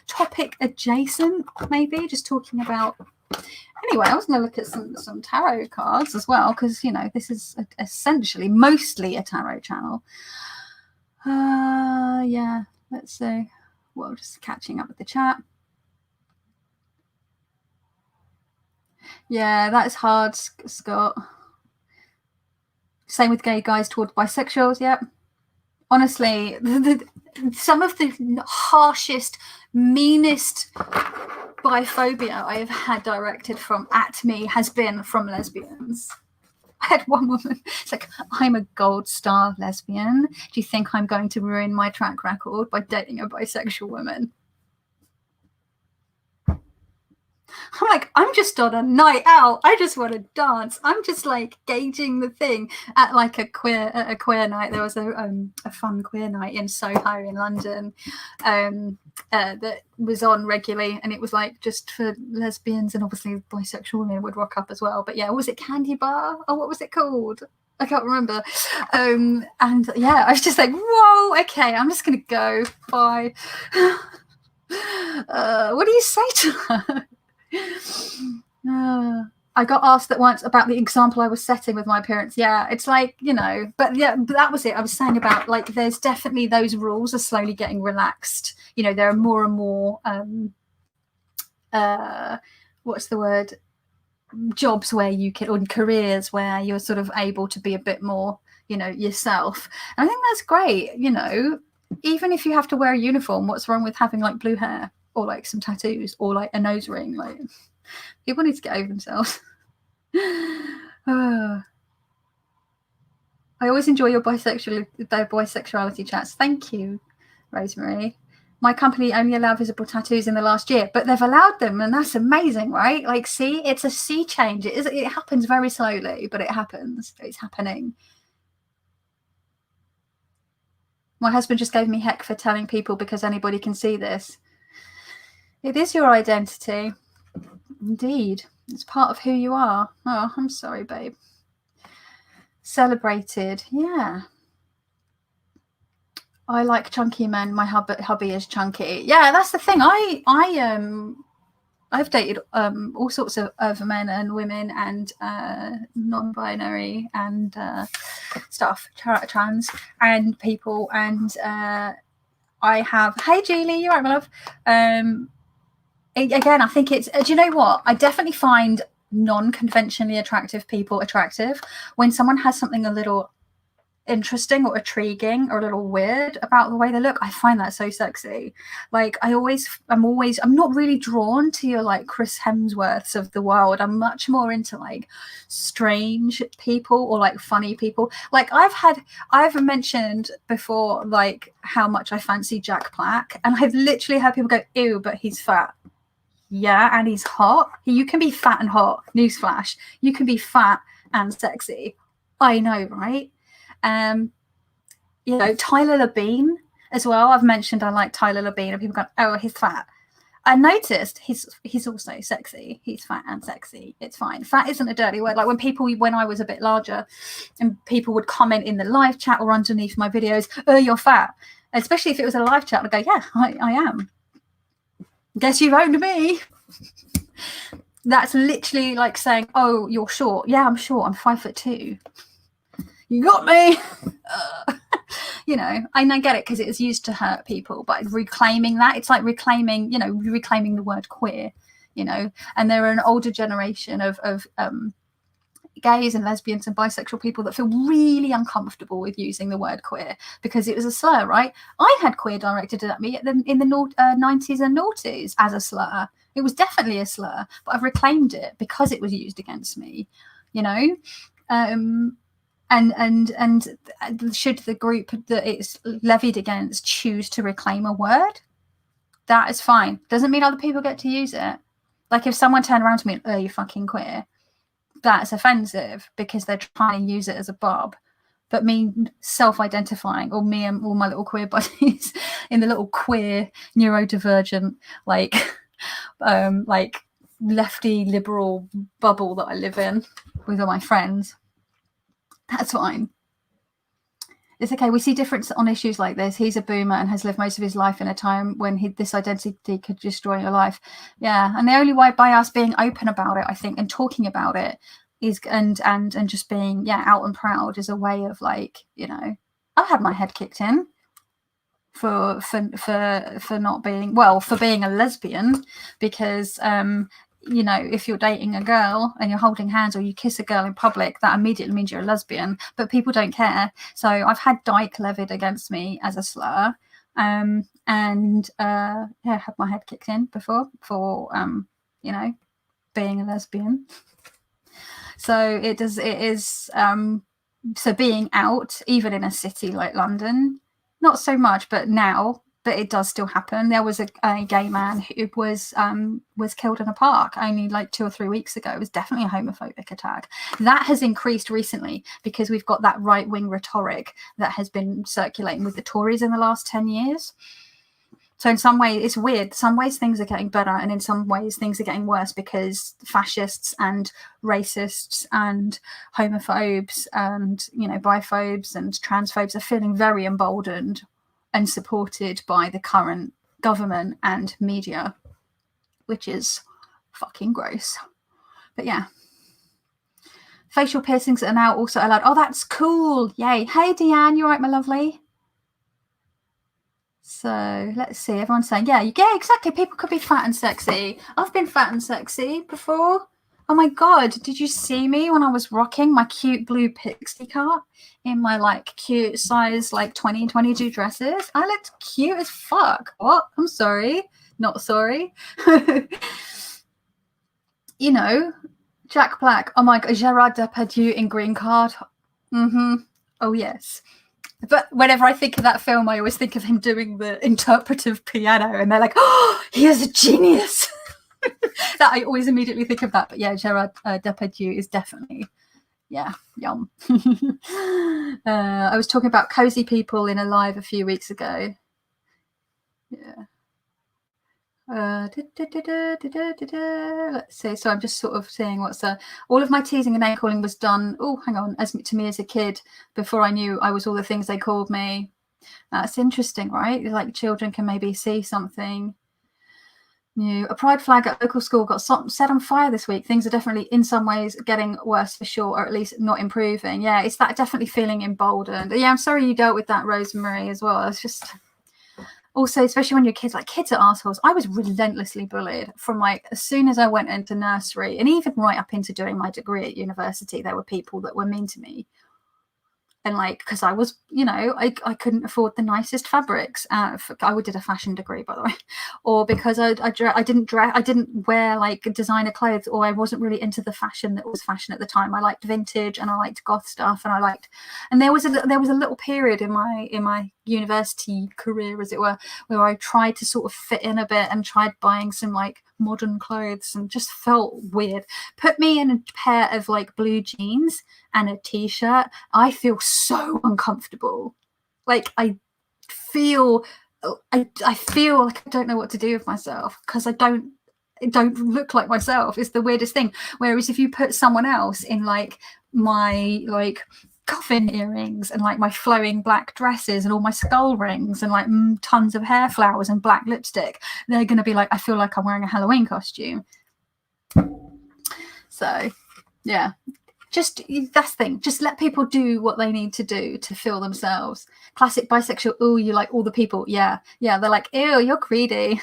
topic adjacent, maybe, just talking about. Anyway, I was going to look at some tarot cards as well, because you know this is essentially mostly a tarot channel. Yeah, let's see. Well, just catching up with the chat. Yeah, that's hard, Scott. Same with gay guys towards bisexuals. Yep. Honestly, some of the harshest, meanest biphobia I have had directed at me has been from lesbians. I had one woman. It's like, I'm a gold star lesbian. Do you think I'm going to ruin my track record by dating a bisexual woman? I'm like, I'm just on a night out. I just want to dance. I'm just like gauging the thing at like a queer night. There was a fun queer night in Soho in London that was on regularly, and it was like just for lesbians, and obviously bisexual women would rock up as well. But yeah, was it Candy Bar or what was it called? I can't remember. And yeah, I was just like, whoa, okay, I'm just gonna go. Bye. What do you say to her? I got asked that once about the example I was setting with my appearance. Yeah, it's like, you know, but yeah, but that was it. I was saying about like there's definitely those rules are slowly getting relaxed. You know, there are more and more what's the word? Jobs where you can, or careers where you're sort of able to be a bit more, you know, yourself. And I think that's great, you know, even if you have to wear a uniform, what's wrong with having like blue hair? Or like some tattoos, or like a nose ring. Like, people need to get over themselves. I always enjoy your bisexuality chats. Thank you, Rosemary. My company only allowed visible tattoos in the last year, but they've allowed them, and that's amazing, right? Like, see, it's a sea change. It happens very slowly, but it happens. It's happening. My husband just gave me heck for telling people because anybody can see this. It is your identity. Indeed. It's part of who you are. Oh, I'm sorry, babe. Celebrated. Yeah. I like chunky men. My hubby is chunky. Yeah, that's the thing. I've dated all sorts of men and women and non-binary and stuff, trans and people. And I have, hey, Julie, you're right, my love. Again, I think it's, do you know what? I definitely find non-conventionally attractive people attractive. When someone has something a little interesting or intriguing or a little weird about the way they look, I find that so sexy. Like I'm not really drawn to your like Chris Hemsworths of the world. I'm much more into like strange people or like funny people. Like I've mentioned before like how much I fancy Jack Black, and I've literally heard people go, ew, but he's fat. Yeah, and he's hot. You can be fat and hot. Newsflash. You can be fat and sexy. I know, right? You know, Tyler Labine as well. I've mentioned I like Tyler Labine, and people go, oh, he's fat. I noticed he's also sexy. He's fat and sexy. It's fine. Fat isn't a dirty word. Like when I was a bit larger and people would comment in the live chat or underneath my videos, oh, you're fat. Especially if it was a live chat, I'd go, yeah, I am. Guess you've owned me. That's literally like saying, oh, you're short. Yeah, I'm short. I'm 5'2". You got me. You know, and I get it because it was used to hurt people, but reclaiming that, it's like reclaiming the word queer, you know. And there are an older generation of gays and lesbians and bisexual people that feel really uncomfortable with using the word queer because it was a slur, right? I had queer directed at me in the 90s and noughties as a slur. It was definitely a slur, but I've reclaimed it because it was used against me, you know. And should the group that it's levied against choose to reclaim a word, that is fine. Doesn't mean other people get to use it. Like if someone turned around to me and, oh, you fucking queer, that's offensive because they're trying to use it as a bob. But me self-identifying, or me and all my little queer buddies in the little queer neurodivergent like lefty liberal bubble that I live in with all my friends, that's fine. It's okay. We see difference on issues like this. He's a boomer and has lived most of his life in a time when this identity could destroy your life. Yeah, and the only way by us being open about it, I think, and talking about it is and just being out and proud is a way of, like, you know, I've had my head kicked in for not being for being a lesbian because you know, if you're dating a girl and you're holding hands or you kiss a girl in public, that immediately means you're a lesbian, but people don't care. So I've had dyke levied against me as a slur, and had my head kicked in before for you know, being a lesbian. So it is so being out, even in a city like London, not so much, but now. But it does still happen. There was a gay man who was killed in a park only like 2 or 3 weeks ago. It was definitely a homophobic attack. That has increased recently because we've got that right-wing rhetoric that has been circulating with the Tories in the last 10 years. So in some ways, it's weird. Some ways things are getting better, and in some ways things are getting worse because fascists and racists and homophobes and, you know, biphobes and transphobes are feeling very emboldened and supported by the current government and media, which is fucking gross. But yeah. Facial piercings are now also allowed. Oh, that's cool. Yay. Hey, Deanne, you all right, my lovely? So let's see. Everyone's saying, yeah, exactly. People could be fat and sexy. I've been fat and sexy before. Oh my God, did you see me when I was rocking my cute blue pixie cut in my like cute size like 20 and 22 dresses? I looked cute as fuck. What? I'm sorry. Not sorry. You know, Jack Black. Oh my God, Gerard Depardieu in Green Card. Oh yes. But whenever I think of that film, I always think of him doing the interpretive piano, and they're like, oh, he is a genius. That I always immediately think of that. But yeah, Gerard Depardieu is definitely, yum. I was talking about cozy people in a live a few weeks ago. Yeah. Let's see. So I'm just sort of seeing what's all of my teasing and name calling was done. Oh, hang on, to me as a kid before I knew I was all the things they called me. That's interesting, right? Like children can maybe see something new. A pride flag at local school got set on fire this week. Things are definitely in some ways getting worse for sure, or at least not improving. Yeah, it's that definitely feeling emboldened. Yeah, I'm sorry you dealt with that, Rosemary, as well. It's just also, especially when you're kids, like kids are assholes. I was relentlessly bullied from like as soon as I went into nursery, and even right up into doing my degree at university, there were people that were mean to me. And like, because I was, you know, I couldn't afford the nicest fabrics. I did a fashion degree, by the way, or because I didn't wear like designer clothes, or I wasn't really into the fashion that was fashion at the time. I liked vintage and I liked goth stuff, and there was a little period in my university career, as it were, where I tried to sort of fit in a bit and tried buying some like modern clothes and just felt weird. Put me in a pair of like blue jeans and a t-shirt, I feel so uncomfortable. Like I feel I feel like I don't know what to do with myself because I don't look like myself. It's the weirdest thing. Whereas if you put someone else in like my like coffin earrings and like my flowing black dresses and all my skull rings and like tons of hair flowers and black lipstick, they're going to be like, I feel like I'm wearing a Halloween costume. So yeah, just that's the thing. Just let people do what they need to do to feel themselves. Classic bisexual. Oh, you like all the people. Yeah. They're like, ew, you're greedy.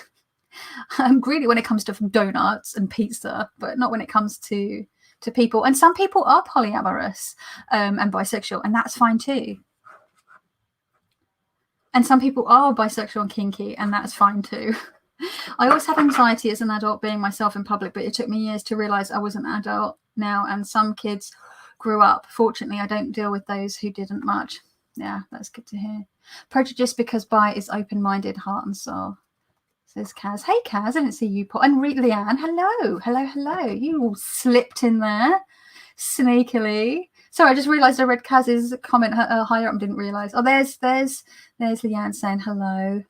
I'm greedy when it comes to donuts and pizza, but not when it comes to people. And some people are polyamorous and bisexual, and that's fine too. And some people are bisexual and kinky, and that's fine too. I always had anxiety as an adult being myself in public, but it took me years to realize I was an adult now, and some kids grew up. Fortunately, I don't deal with those who didn't much. Yeah, that's good to hear. Prejudice because bi is open-minded, heart and soul, says Kaz. Hey, Kaz, I didn't see you. And Leanne, hello. You all slipped in there sneakily. Sorry, I just realised I read Kaz's comment higher up and didn't realise. Oh, there's Leanne saying hello.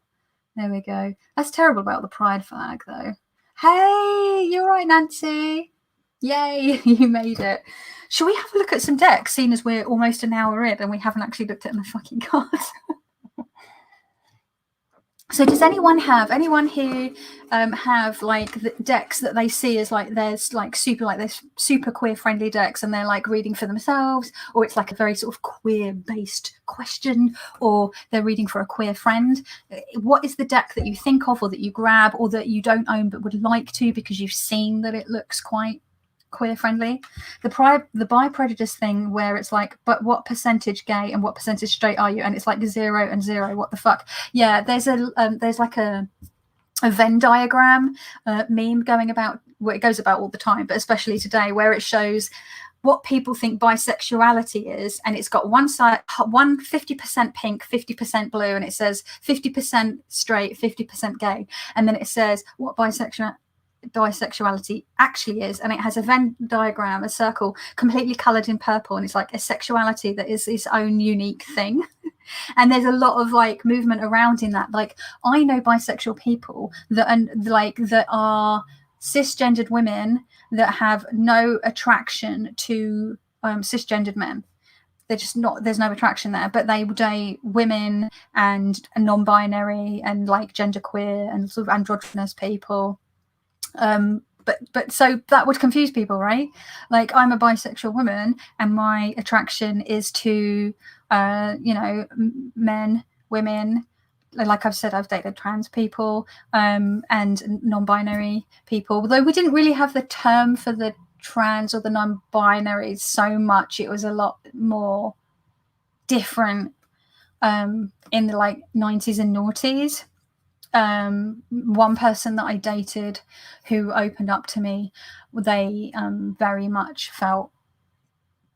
There we go. That's terrible about the pride flag, though. Hey, you're right, Nancy. Yay, you made it. Shall we have a look at some decks, seeing as we're almost an hour in and we haven't actually looked at the fucking cards? So does anyone who have like the decks that they see as like there's super queer friendly decks and they're like reading for themselves, or it's like a very sort of queer based question, or they're reading for a queer friend? What is the deck that you think of or that you grab or that you don't own but would like to because you've seen that it looks quite queer friendly? The bi prejudice thing where it's like, but what percentage gay and what percentage straight are you? And it's like 0 and 0. What the fuck? Yeah, there's like a Venn diagram meme going about, well, it goes about all the time, but especially today, where it shows what people think bisexuality is, and it's got one side, 50% pink, 50% blue, and it says 50% straight, 50% gay, and then it says what bisexuality actually is, and it has a Venn diagram, a circle completely colored in purple, and it's like a sexuality that is its own unique thing. And there's a lot of like movement around in that. Like, I know bisexual people that are cisgendered women that have no attraction to cisgendered men. They're just not, there's no attraction there, but they date women and non-binary and like genderqueer and sort of androgynous people. But so that would confuse people, right? Like, I'm a bisexual woman and my attraction is to men, women. Like I've said, I've dated trans people and non-binary people, although we didn't really have the term for the trans or the non-binary so much. It was a lot more different in the like 90s and noughties. One person that I dated who opened up to me, they very much felt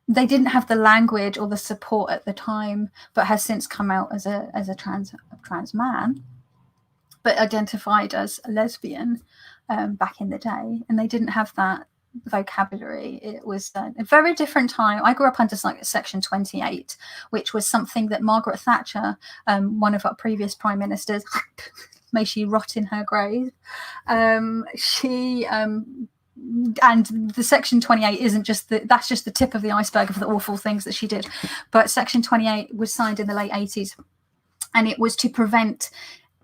they didn't have the language or the support at the time, but has since come out as a trans man, but identified as a lesbian back in the day, and they didn't have that vocabulary. It was a very different time. I grew up under like Section 28, which was something that Margaret Thatcher, one of our previous prime ministers, may she rot in her grave, she and the Section 28 isn't just that's just the tip of the iceberg of the awful things that she did. But Section 28 was signed in the late 80s, and it was to prevent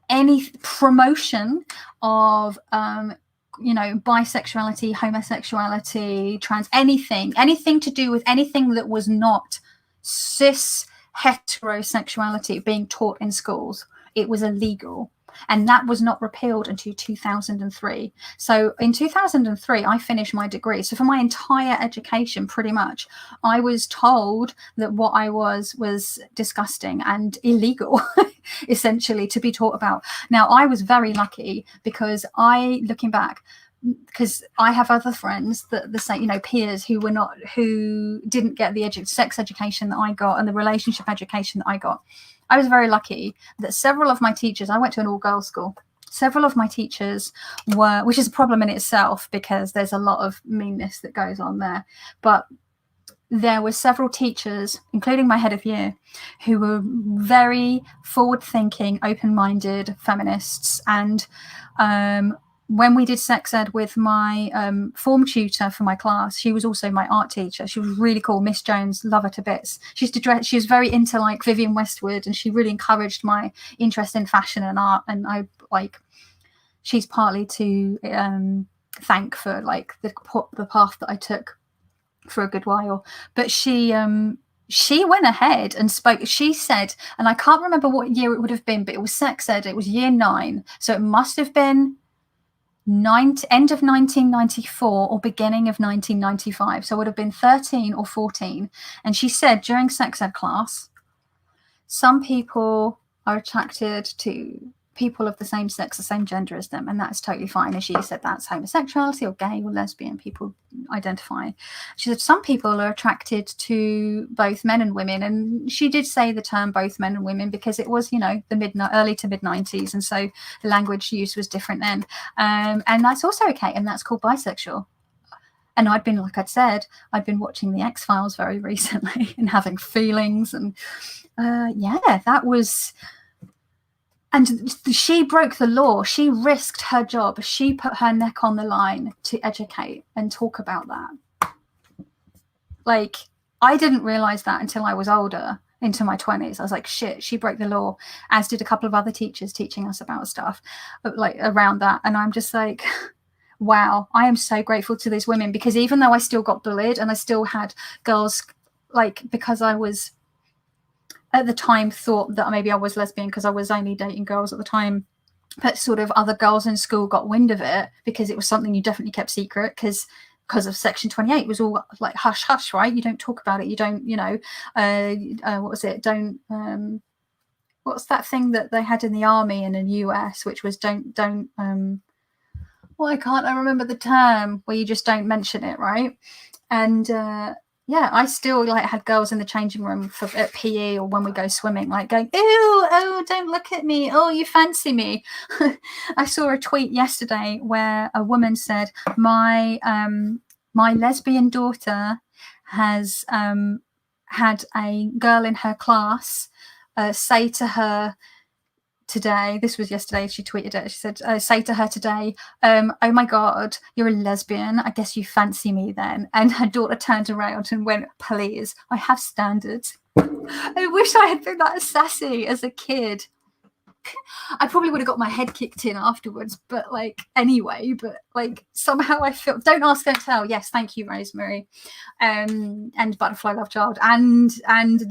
any promotion of bisexuality, homosexuality, trans, anything to do with anything that was not cis heterosexuality being taught in schools. It was illegal. And that was not repealed until 2003. So in 2003, I finished my degree. So for my entire education, pretty much, I was told that what I was disgusting and illegal, essentially, to be taught about. Now, I was very lucky because looking back, because I have other friends that the same, peers who didn't get the sex education that I got and the relationship education that I got. I was very lucky that several of my teachers, I went to an all-girls school, several of my teachers were, which is a problem in itself because there's a lot of meanness that goes on there, but there were several teachers, including my head of year, who were very forward-thinking, open-minded feminists. And when we did sex ed with my form tutor for my class, she was also my art teacher. She was really cool, Miss Jones, love her to bits. She used to dress, she was very into like Vivienne Westwood, and she really encouraged my interest in fashion and art. And I like, she's partly to thank for like the path that I took for a good while. But she went ahead and spoke. She said, and I can't remember what year it would have been, but it was sex ed. It was year 9, so it must have been end of 1994 or beginning of 1995. So it would have been 13 or 14. And she said during sex ed class, some people are attracted to people of the same sex, the same gender as them, and that's totally fine. And she said that's homosexuality or gay or lesbian, people identify. She said some people are attracted to both men and women, and she did say the term both men and women because it was, you know, the early to mid 90s, and so the language use was different then, and that's also okay, and that's called bisexual. And I'd been, like I'd said, I'd been watching the X-Files very recently and having feelings, and yeah, that was. And she broke the law. She risked her job. She put her neck on the line to educate and talk about that. Like, I didn't realize that until I was older, into my 20s. I was like, shit, she broke the law, as did a couple of other teachers teaching us about stuff like around that. And I'm just like, wow, I am so grateful to these women, because even though I still got bullied and I still had girls, like, because I was at the time thought that maybe I was lesbian because I was only dating girls at the time, but sort of other girls in school got wind of it because it was something you definitely kept secret because of Section 28. It was all like hush hush, right? You don't talk about it. You don't, you know, what was it? Don't, what's that thing that they had in the army and in the US, which was don't, why can't I remember the term where you just don't mention it, right? And yeah, I still like had girls in the changing room at PE or when we go swimming, like going, ew, oh, don't look at me. Oh, you fancy me. I saw a tweet yesterday where a woman said, my lesbian daughter has had a girl in her class say to her today, this was yesterday, she tweeted it, she said, say to her today, oh my God, you're a lesbian, I guess you fancy me then. And her daughter turned around and went, please, I have standards. I wish I had been that sassy as a kid. I probably would have got my head kicked in afterwards, but like anyway, but like somehow I feel, don't ask, don't tell. Yes, thank you, Rosemary, and Butterfly Love Child, and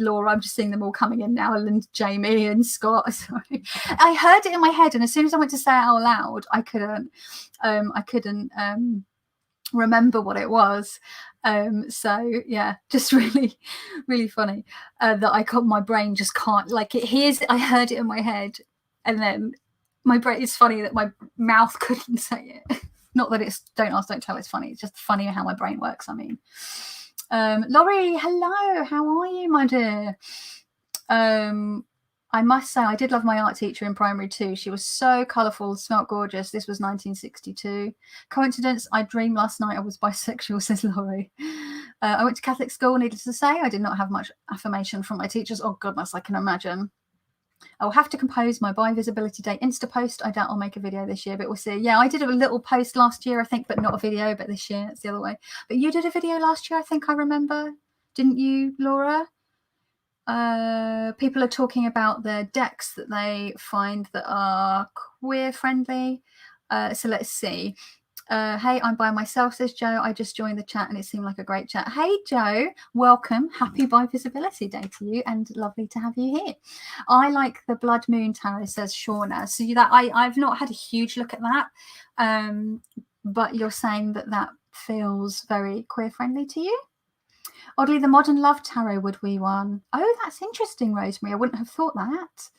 Laura. I'm just seeing them all coming in now, and Jamie and Scott. Sorry, I heard it in my head, and as soon as I went to say it out loud, I couldn't remember what it was. So yeah, just really, really funny that I got, my brain just can't, like, it hears, I heard it in my head, and then my brain, it's funny that my mouth couldn't say it. Not that it's don't ask, don't tell, it's funny. It's just funny how my brain works. I mean, Laurie, hello, how are you, my dear? I must say, I did love my art teacher in primary too. She was so colourful, smelt gorgeous. This was 1962. Coincidence, I dreamed last night I was bisexual, says Laurie. I went to Catholic school, needless to say. I did not have much affirmation from my teachers. Oh, goodness, I can imagine. I will have to compose my Bi Visibility Day Insta post. I doubt I'll make a video this year, but we'll see. Yeah, I did a little post last year, I think, but not a video, but this year it's the other way. But you did a video last year, I think I remember. Didn't you, Laura? People are talking about their decks that they find that are queer friendly. So let's see. Hey, I'm by myself, says Joe. I just joined the chat and it seemed like a great chat. Hey, Joe, welcome. Happy Bi Visibility Day to you, and lovely to have you here. I like the Blood Moon Tarot, says Shauna. So that I've not had a huge look at that, but you're saying that that feels very queer friendly to you. Oddly, the Modern Love Tarot would be one. Oh, that's interesting, Rosemary. I wouldn't have thought that.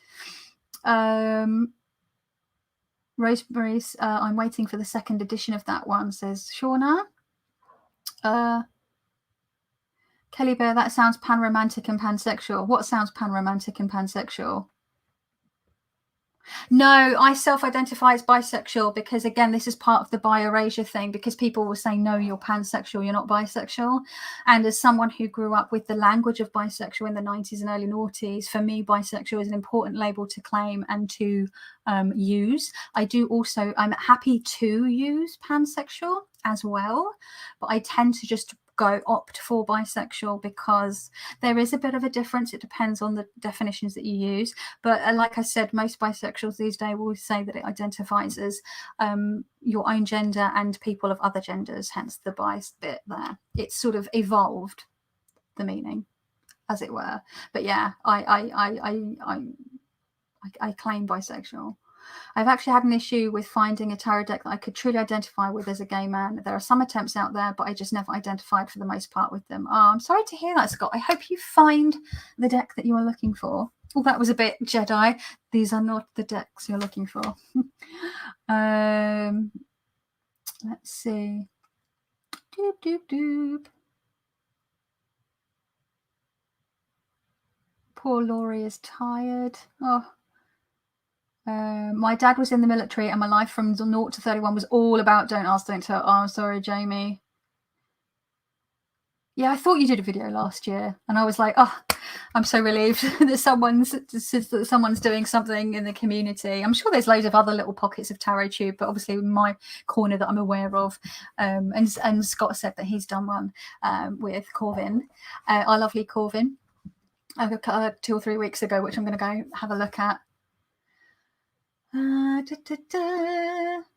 Rosemary's, I'm waiting for the second edition of that one, says Shauna. Kelly Bear, that sounds pan-romantic and pansexual. What sounds pan-romantic and pansexual? No, I self-identify as bisexual because, again, this is part of the bi-erasure thing, because people will say, no, you're pansexual, you're not bisexual. And as someone who grew up with the language of bisexual in the 90s and early noughties, for me, bisexual is an important label to claim and to use. I'm happy to use pansexual as well, but I tend to just opt for bisexual because there is a bit of a difference. It depends on the definitions that you use. But like I said, most bisexuals these days will say that it identifies as your own gender and people of other genders, hence the bi bit there. It's sort of evolved, the meaning, as it were. But yeah, I claim bisexual. I've actually had an issue with finding a tarot deck that I could truly identify with as a gay man. There are some attempts out there, but I just never identified for the most part with them. Oh, I'm sorry to hear that, Scott. I hope you find the deck that you are looking for. Oh, that was a bit Jedi. These are not the decks you're looking for. Let's see. Doop, doop, doop. Poor Laurie is tired. Oh. My dad was in the military, and my life from 0 to 31 was all about don't ask, don't tell. Oh, I'm sorry, Jamie. Yeah, I thought you did a video last year, and I was like, oh, I'm so relieved that someone's doing something in the community. I'm sure there's loads of other little pockets of tarot tube, but obviously my corner that I'm aware of. And Scott said that he's done one with Corvin, our lovely Corvin, 2 or 3 weeks ago, which I'm going to go have a look at.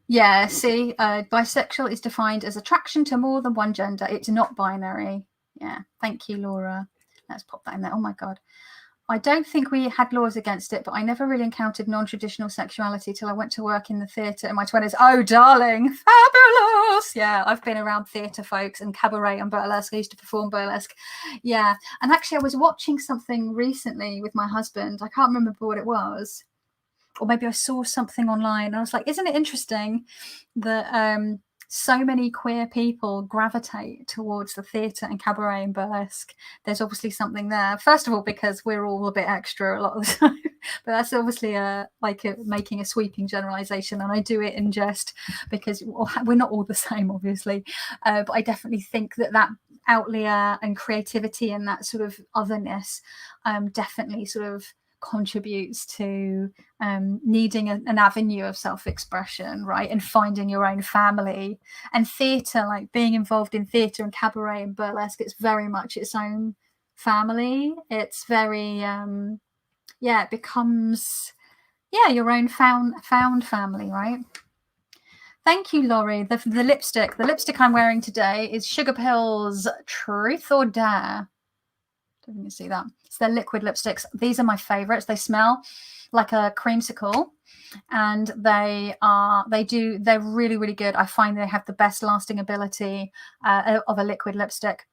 Yeah, see, bisexual is defined as attraction to more than one gender. It's not binary. Yeah, thank you, Laura. Let's pop that in there. Oh my God. I don't think we had laws against it, but I never really encountered non-traditional sexuality till I went to work in the theatre in my 20s. Oh, darling, fabulous. Yeah, I've been around theatre folks and cabaret and burlesque. I used to perform burlesque. Yeah, and actually I was watching something recently with my husband. I can't remember what it was. Or maybe I saw something online and I was like, isn't it interesting that so many queer people gravitate towards the theatre and cabaret and burlesque? There's obviously something there. First of all, because we're all a bit extra a lot of the time, but that's obviously making a sweeping generalisation, and I do it in jest because we're not all the same, obviously. But I definitely think that outlier and creativity and that sort of otherness definitely sort of contributes to needing an avenue of self-expression, right, and finding your own family. And theatre, like being involved in theatre and cabaret and burlesque, it's very much its own family. It's very it becomes your own found family, right? Thank you, Laurie. The lipstick I'm wearing today is Sugar Pills Truth or Dare. Don't think you see that. It's their liquid lipsticks. These are my favorites. They smell like a creamsicle, and they're really, really good. I find they have the best lasting ability of a liquid lipstick.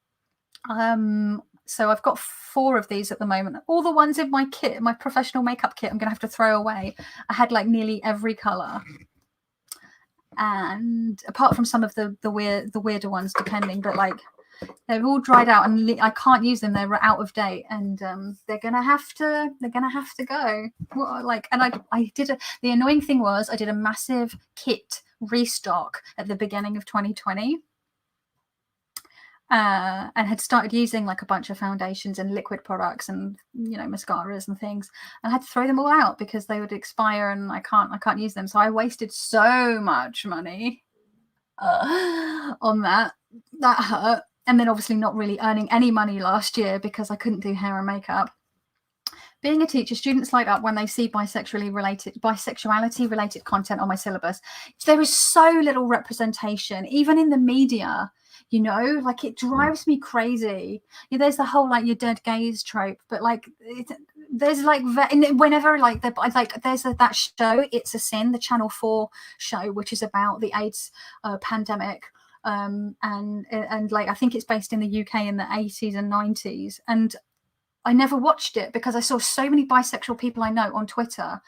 So I've got 4 of these at the moment. All the ones in my kit, my professional makeup kit, I'm gonna have to throw away. I had like nearly every color, and apart from some of the weirder ones, depending, but like they're all dried out and I can't use them. They're out of date, and they're gonna have to go. The annoying thing was I did a massive kit restock at the beginning of 2020, and had started using like a bunch of foundations and liquid products and mascaras and things, and I had to throw them all out because they would expire and I can't use them. So I wasted so much money on that. That hurt. And then obviously not really earning any money last year because I couldn't do hair and makeup. Being a teacher, students light up when they see bisexuality related content on my syllabus. There is so little representation, even in the media, like it drives me crazy. There's the whole like your dead gays trope, but like there's like whenever like there's that show, It's a Sin, the Channel 4 show, which is about the AIDS pandemic. And like I think it's based in the UK in the 80s and 90s, and I never watched it because I saw so many bisexual people I know on Twitter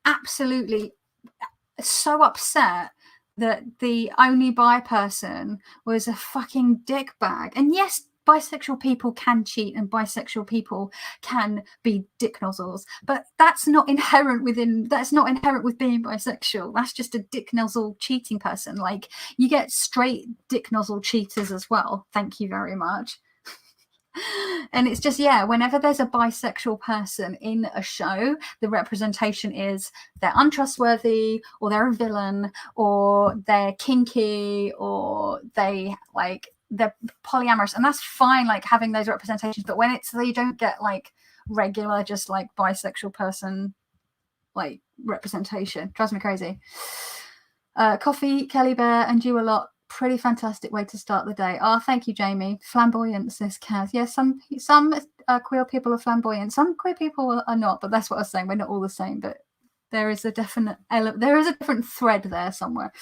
absolutely so upset that the only bi person was a fucking dickbag. And yes, bisexual people can cheat and bisexual people can be dick nozzles, but that's not inherent with being bisexual. That's just a dick nozzle cheating person. Like, you get straight dick nozzle cheaters as well. Thank you very much. And it's just, yeah, whenever there's a bisexual person in a show, the representation is they're untrustworthy, or they're a villain, or they're kinky, or they're polyamorous, and that's fine, like having those representations. But when it's, you don't get like regular, just like bisexual person like representation, drives me crazy. Coffee, Kelly Bear, and you a lot. Pretty fantastic way to start the day. Oh, thank you, Jamie. Flamboyant, says Kaz. Yeah, some queer people are flamboyant. Some queer people are not, but that's what I was saying. We're not all the same, but there is a different thread there somewhere.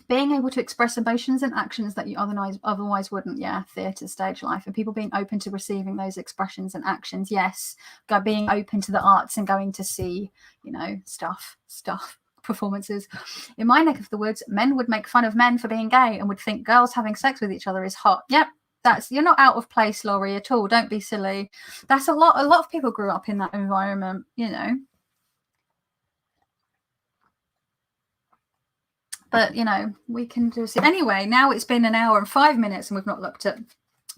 Being able to express emotions and actions that you otherwise wouldn't. Yeah, theatre, stage life, and people being open to receiving those expressions and actions. Yes, being open to the arts and going to see, stuff. Performances. In my neck of the woods, men would make fun of men for being gay and would think girls having sex with each other is hot. Yep, you're not out of place, Laurie, at all. Don't be silly. That's a lot of people grew up in that environment, But we can do it anyway. Now it's been an hour and 5 minutes and we've not looked at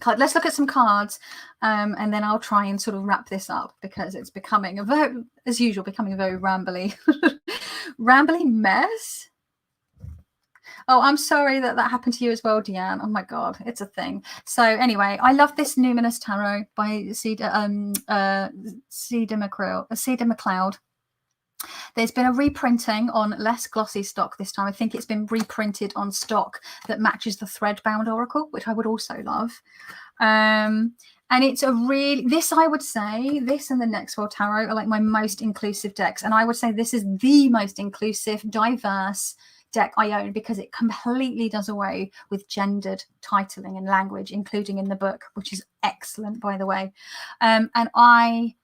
cards. Let's look at some cards, and then I'll try and sort of wrap this up, because it's becoming a very rambly rambly mess. Oh, I'm sorry that happened to you as well, Deanne. Oh my God, it's a thing. So anyway, I love this Numinous Tarot by Cedar McLeod. There's been a reprinting on less glossy stock this time. I think it's been reprinted on stock that matches the thread-bound oracle, which I would also love. And it's I would say this and the Next World Tarot are like my most inclusive decks. And I would say this is the most inclusive, diverse deck I own, because it completely does away with gendered titling and language, including in the book, which is excellent, by the way. And I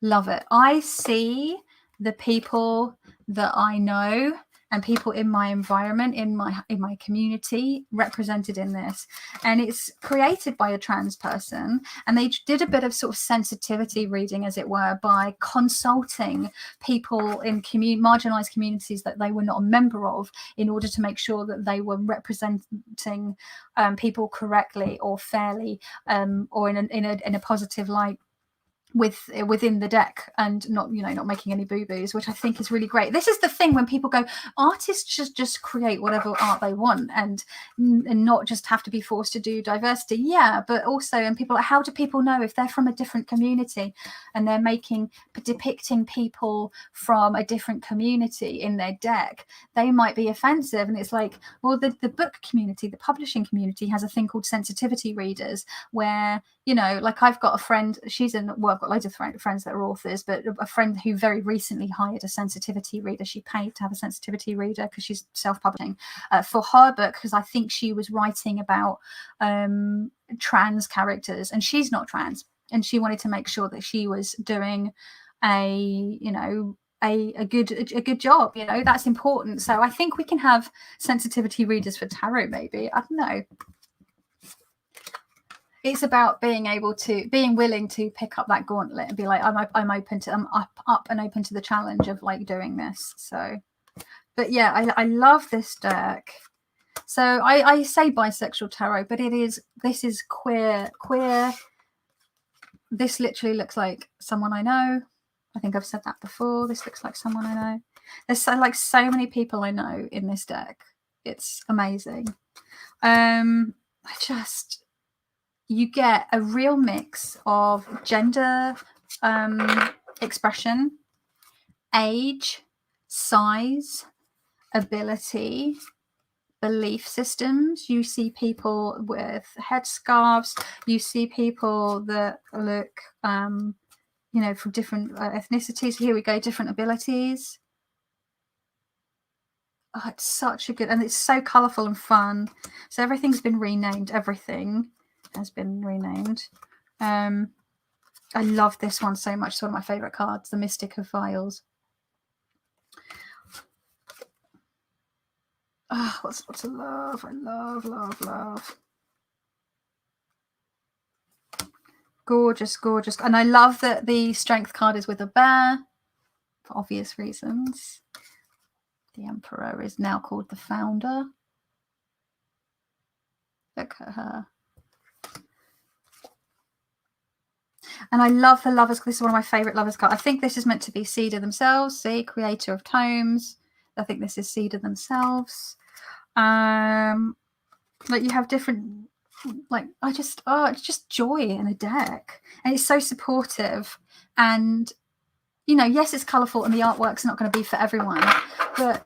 love it. I see the people that I know and people in my environment, in my community, represented in this. And it's created by a trans person, and they did a bit of sort of sensitivity reading, as it were, by consulting people in marginalized communities that they were not a member of, in order to make sure that they were representing people correctly or fairly, or in a positive light within the deck, and not making any boo-boos, which I think is really great. This is the thing, when people go, artists just create whatever art they want and not just have to be forced to do diversity. Yeah, but also, and people are like, how do people know if they're from a different community and they're depicting people from a different community in their deck? They might be offensive. And it's like, well, the book community, the publishing community, has a thing called sensitivity readers, where like, I've got a friend, I've got loads of friends that are authors, but a friend who very recently hired a sensitivity reader. She paid to have a sensitivity reader because she's self-publishing for her book, because I think she was writing about trans characters, and she's not trans, and she wanted to make sure that she was doing a good job. That's important. So I think we can have sensitivity readers for tarot, maybe. I don't know. It's about being willing to pick up that gauntlet and be like, I'm up and open to the challenge of like doing this. So, but yeah, I love this deck. So I say bisexual tarot, but this is queer. This literally looks like someone I know. I think I've said that before. This looks like someone I know. There's so many people I know in this deck. It's amazing. You get a real mix of gender expression, age, size, ability, belief systems. You see people with headscarves. You see people that look, from different ethnicities. Here we go, different abilities. Oh, it's such a good, and it's so colourful and fun. So everything's been renamed. Everything has been renamed. I love this one so much. It's one of my favorite cards, the Mystic of Vials. Oh, what's to love? I love. Gorgeous, gorgeous. And I love that the strength card is with a bear for obvious reasons. The Emperor is now called the Founder. Look at her. And I love the Lovers. This is one of my favourite Lovers cards. I think this is meant to be Cedar themselves. See, Creator of Tomes. I think this is Cedar themselves. Like you have different, like it's just joy in a deck, and it's so supportive. And you know, yes, it's colourful, and the artwork's not going to be for everyone, but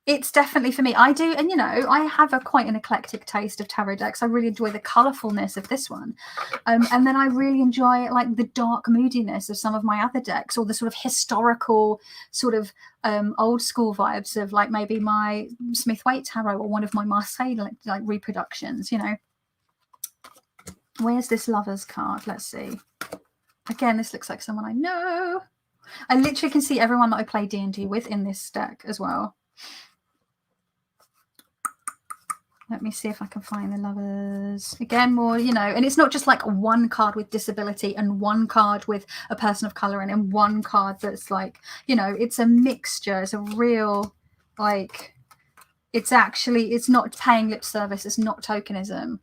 it's definitely for me. I do, and you know, I have quite an eclectic taste of tarot decks. I really enjoy the colourfulness of this one, and then I really enjoy like the dark moodiness of some of my other decks, or the sort of historical, sort of old school vibes of like maybe my Smith-Waite tarot or one of my Marseille like reproductions. You know, where's this Lovers card? Let's see. Again, this looks like someone I know. I literally can see everyone that I play D&D with in this deck as well. Let me see if I can find the Lovers. Again, more, you know, and it's not just like one card with disability and one card with a person of colour in, and one card that's like, you know, it's a mixture. It's a real, like, it's actually, it's not paying lip service. It's not tokenism.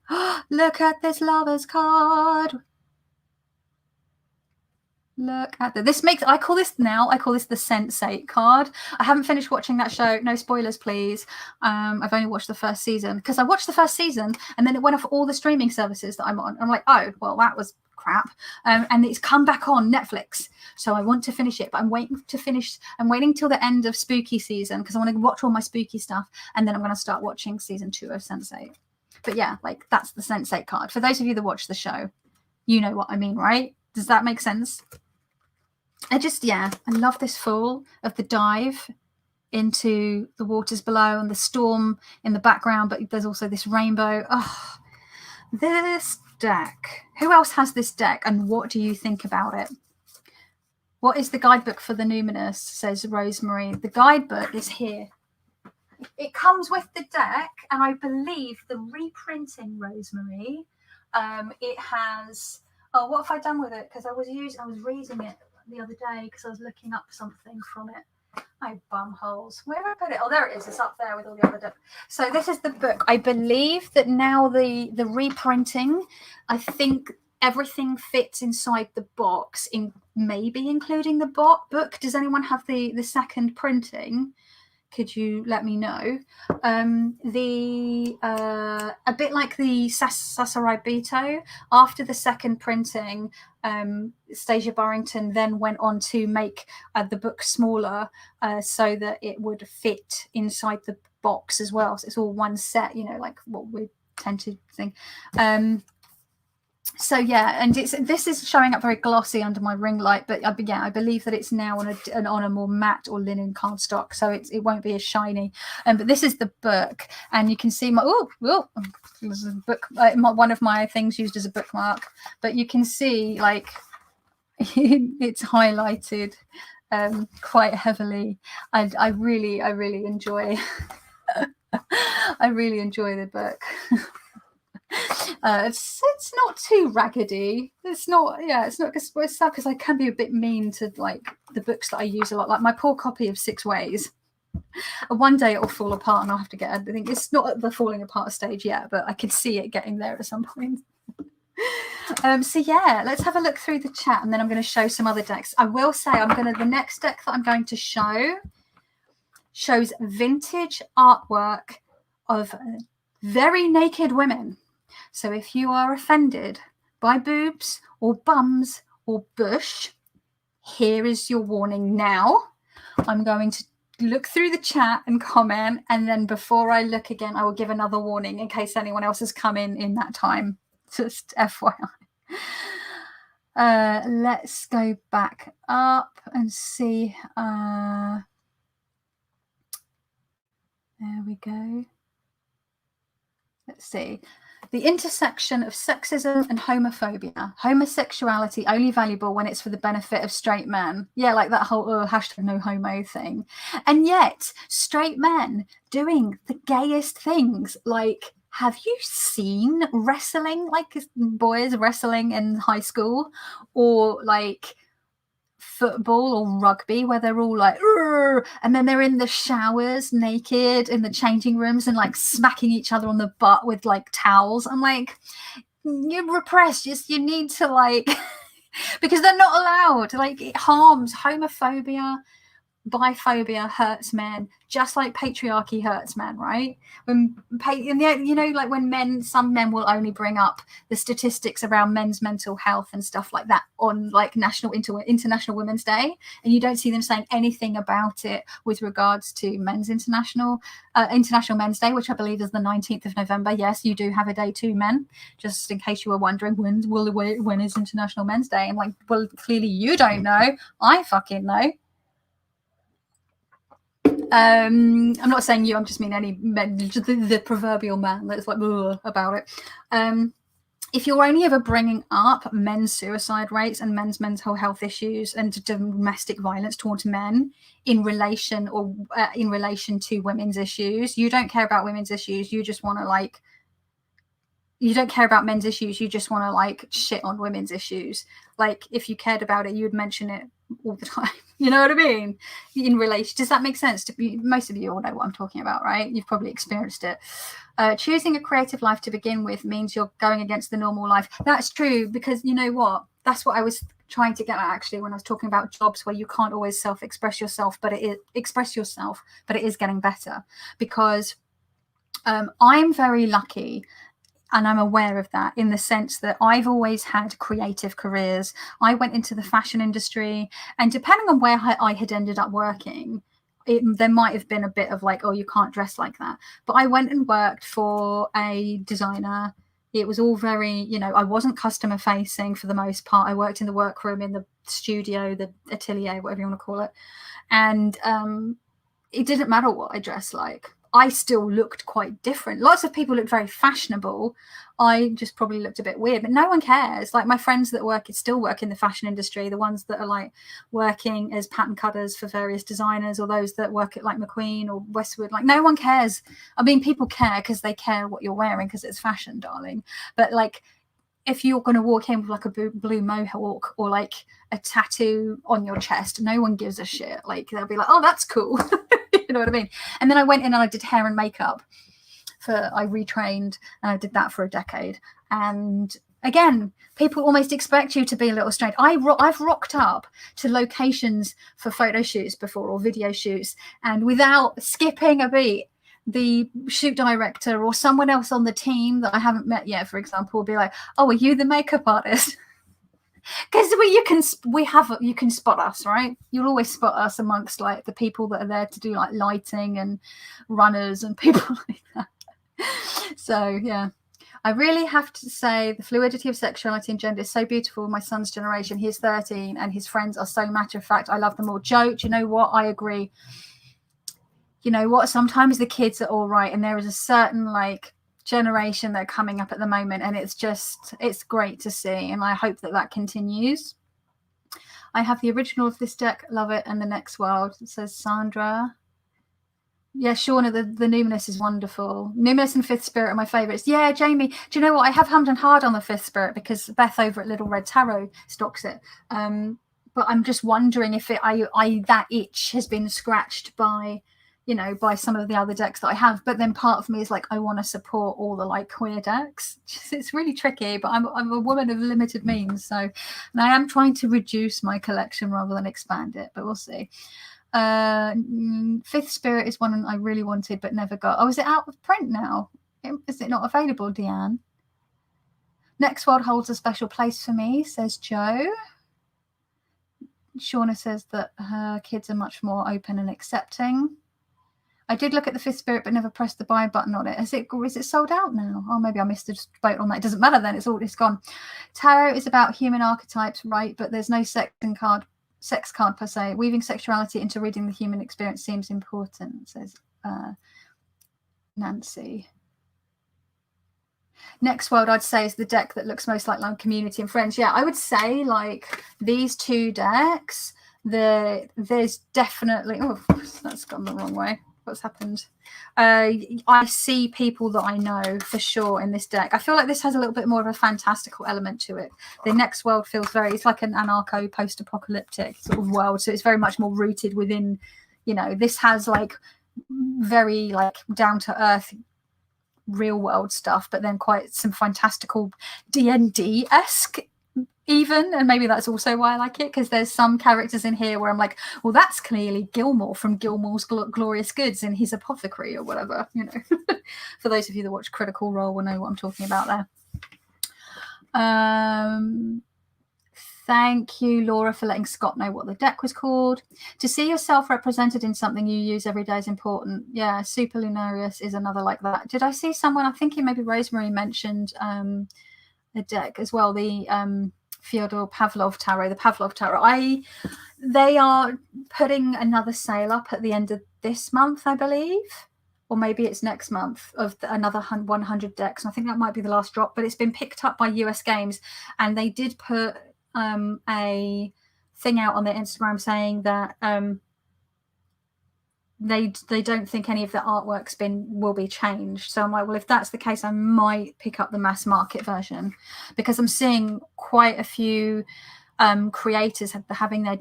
Look at this Lovers card. Look at that. This makes, I call this the Sense8 card. I haven't finished watching that show. No spoilers, please. I've only watched the first season because I watched the first season and then it went off all the streaming services that I'm on. I'm like, oh, well, that was crap. And it's come back on Netflix. So I want to finish it, but I'm waiting till the end of spooky season because I want to watch all my spooky stuff. And then I'm going to start watching season 2 of Sense8. But yeah, like that's the Sense8 card. For those of you that watch the show, you know what I mean, right? Does that make sense? I love this Fool of the dive into the waters below and the storm in the background, but there's also this rainbow. Oh, this deck. Who else has this deck, and what do you think about it? What is the guidebook for the Numinous, says Rosemary. The guidebook is here. It comes with the deck, and I believe the reprinting, Rosemary, it has... Oh, what have I done with it? Because I was reading it the other day because I was looking up something from it. Oh, bum holes. Where have I put it? Oh, there it is. It's up there with all the other stuff. So this is the book. I believe that now the reprinting, I think everything fits inside the box, maybe including the book. Does anyone have the second printing? Could you let me know? A bit like the Sasarai Bito, after the second printing, Stasia Burrington then went on to make the book smaller so that it would fit inside the box as well. So it's all one set, you know, like what we tend to think. So yeah, and this is showing up very glossy under my ring light, but I believe that it's now on a more matte or linen cardstock, so it won't be as shiny. But this is the book, and you can see there's a book. One of my things used as a bookmark, but you can see like it's highlighted quite heavily. I really enjoy. I really enjoy the book. It's not too raggedy. It's not sad because I can be a bit mean to like the books that I use a lot, like my poor copy of 6 Ways. One day it'll fall apart and I'll have to get it. I think it's not at the falling apart stage yet, but I could see it getting there at some point. So yeah, let's have a look through the chat and then I'm going to show some other decks. I will say the next deck that I'm going to show shows vintage artwork of very naked women. So if you are offended by boobs or bums or bush, here is your warning now. I'm going to look through the chat and comment, and then before I look again, I will give another warning in case anyone else has come in that time. Just FYI. Let's go back up and see. There we go. Let's see. The intersection of sexism and homophobia. Homosexuality only valuable when it's for the benefit of straight men. Yeah, like that whole hashtag no homo thing. And yet, straight men doing the gayest things, like have you seen wrestling, like boys wrestling in high school, or like football or rugby, where they're all like, and then they're in the showers naked in the changing rooms and like smacking each other on the butt with like towels? I'm like, you're repressed. You need to like because they're not allowed. Like, it harms. Homophobia, biphobia hurts men, just like patriarchy hurts men, right? When like when some men will only bring up the statistics around men's mental health and stuff like that on like International Women's Day, and you don't see them saying anything about it with regards to men's International Men's Day, which I believe is the 19th of November. Yes, you do have a day too, men, just in case you were wondering when is International Men's Day. I'm like, well, clearly you don't know. I fucking know. I'm not saying you, I'm just mean any men, the proverbial man that's like about it. If you're only ever bringing up men's suicide rates and men's mental health issues and domestic violence towards men in relation to women's issues, you don't care about women's issues. You just want to like, you don't care about men's issues. You just want to like shit on women's issues. Like, if you cared about it, you would mention it all the time. You know what I mean? In relation, does that make sense? Most of you all know what I'm talking about, right? You've probably experienced it. Choosing a creative life to begin with means you're going against the normal life. That's true, because you know what? That's what I was trying to get at actually when I was talking about jobs where you can't always express yourself, but it is getting better, because I'm very lucky. And I'm aware of that in the sense that I've always had creative careers. I went into the fashion industry, and depending on where I had ended up working, there might have been a bit of like, oh, you can't dress like that. But I went and worked for a designer. It was all very, I wasn't customer facing for the most part. I worked in the workroom, in the studio, the atelier, whatever you want to call it. And it didn't matter what I dressed like. I still looked quite different. Lots of people looked very fashionable. I just probably looked a bit weird, but no one cares. Like, my friends that still work in the fashion industry, the ones that are like working as pattern cutters for various designers, or those that work at like McQueen or Westwood, like, no one cares. I mean, people care because they care what you're wearing because it's fashion, darling. But like, if you're going to walk in with like a blue mohawk or like a tattoo on your chest, no one gives a shit. Like, they'll be like, oh, that's cool. You know what I mean? And then I went in and I did hair and makeup. I retrained, and I did that for a decade. And again, people almost expect you to be a little strange. I've rocked up to locations for photo shoots before, or video shoots, and without skipping a beat, the shoot director or someone else on the team that I haven't met yet, for example, will be like, oh, are you the makeup artist? Because you can spot us, right? You'll always spot us amongst like the people that are there to do like lighting and runners and people like that. So yeah, I really have to say the fluidity of sexuality and gender is so beautiful. My son's generation, he's 13, and his friends are so matter of fact. I love them all. Joe, do you know what? I agree. You know what? Sometimes the kids are all right, and there is a certain like generation that are coming up at the moment, and it's great to see, and I hope that continues. I have the original of this deck, love it, and the next world, it says Sandra. Yeah, Shauna, the Numinous is wonderful. Numinous and Fifth Spirit are my favourites. Yeah, Jamie, do you know what? I have hummed and hard on the Fifth Spirit because Beth over at Little Red Tarot stocks it. But I'm just wondering if that itch has been scratched by some of the other decks that I have. But then part of me is like, I want to support all the like queer decks. It's really tricky, but I'm a woman of limited means, and I am trying to reduce my collection rather than expand it, but we'll see. Fifth Spirit is one I really wanted but never got. Oh, is it out of print now? Is it not available, Deanne? Next World holds a special place for me, says Joe. Shauna says that her kids are much more open and accepting. I did look at the Fifth Spirit but never pressed the buy button on it. Is it sold out now? Oh, maybe I missed a vote on that. It doesn't matter then. It's gone. Tarot is about human archetypes, right? But there's no sex card per se. Weaving sexuality into reading the human experience seems important, says Nancy. Next World, I'd say, is the deck that looks most like Community and Friends. Yeah, I would say like these two decks. There's definitely. Oh, that's gone the wrong way. What's happened? I see people that I know for sure in this deck. I feel like this has a little bit more of a fantastical element to it. The next world feels it's like an anarcho post-apocalyptic sort of world. So it's very much more rooted within, this has like very like down to earth real world stuff, but then quite some fantastical D&D-esque even, and maybe that's also why I like it, because there's some characters in here where I'm like, well, that's clearly Gilmore from Gilmore's Glorious Goods in his apothecary or whatever, for those of you that watch Critical Role will know what I'm talking about there. Thank you, Laura, for letting Scott know what the deck was called. To see yourself represented in something you use every day is important. Yeah, Superlunarius is another like that. Did I see someone, I think maybe Rosemary mentioned the deck as well, the Fyodor Pavlov Tarot, the Pavlov Tarot. They are putting another sale up at the end of this month, I believe, or maybe it's next month, of another 100 decks. And I think that might be the last drop, but it's been picked up by US Games, and they did put a thing out on their Instagram saying that they don't think any of the artwork's will be changed. So I'm like, well, if that's the case, I might pick up the mass market version, because I'm seeing quite a few creators having their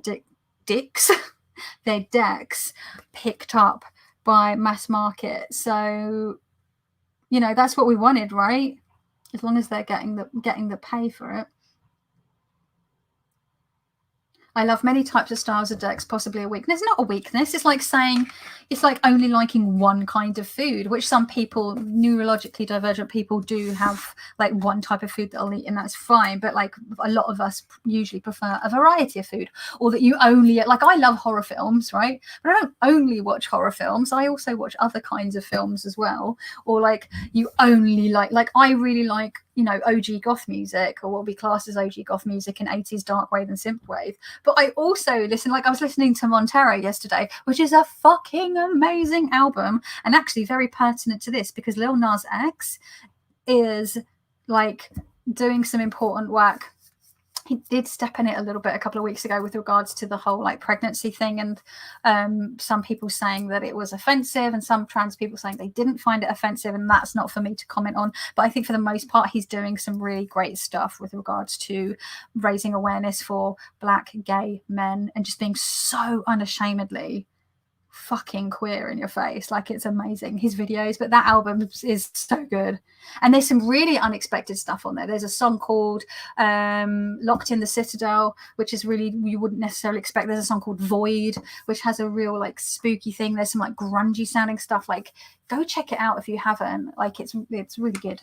their decks picked up by mass market. So that's what we wanted, right? As long as they're getting the pay for it. I love many types of styles of decks, possibly a weakness. Not a weakness. It's like saying, it's like only liking one kind of food, which some people, neurologically divergent people, do have like one type of food that I'll eat, and that's fine. But like a lot of us usually prefer a variety of food, or that you only, like I love horror films, right? But I don't only watch horror films. I also watch other kinds of films as well. Or like you only like I really like, OG goth music, or what will be classed as OG goth music in 80s dark wave and synthwave. But I also listen, like I was listening to Montero yesterday, which is a fucking amazing album, and actually very pertinent to this, because Lil Nas X is like doing some important work. He did step in it a little bit a couple of weeks ago with regards to the whole like pregnancy thing, and some people saying that it was offensive, and some trans people saying they didn't find it offensive, and that's not for me to comment on. But I think for the most part, he's doing some really great stuff with regards to raising awareness for Black gay men, and just being so unashamedly fucking queer in your face. Like, it's amazing, his videos. But that album is so good, and there's some really unexpected stuff on there. There's a song called Locked in the Citadel, which is really, you wouldn't necessarily expect. There's a song called Void, which has a real like spooky thing. There's some like grungy sounding stuff. Like, go check it out if you haven't. Like, it's really good.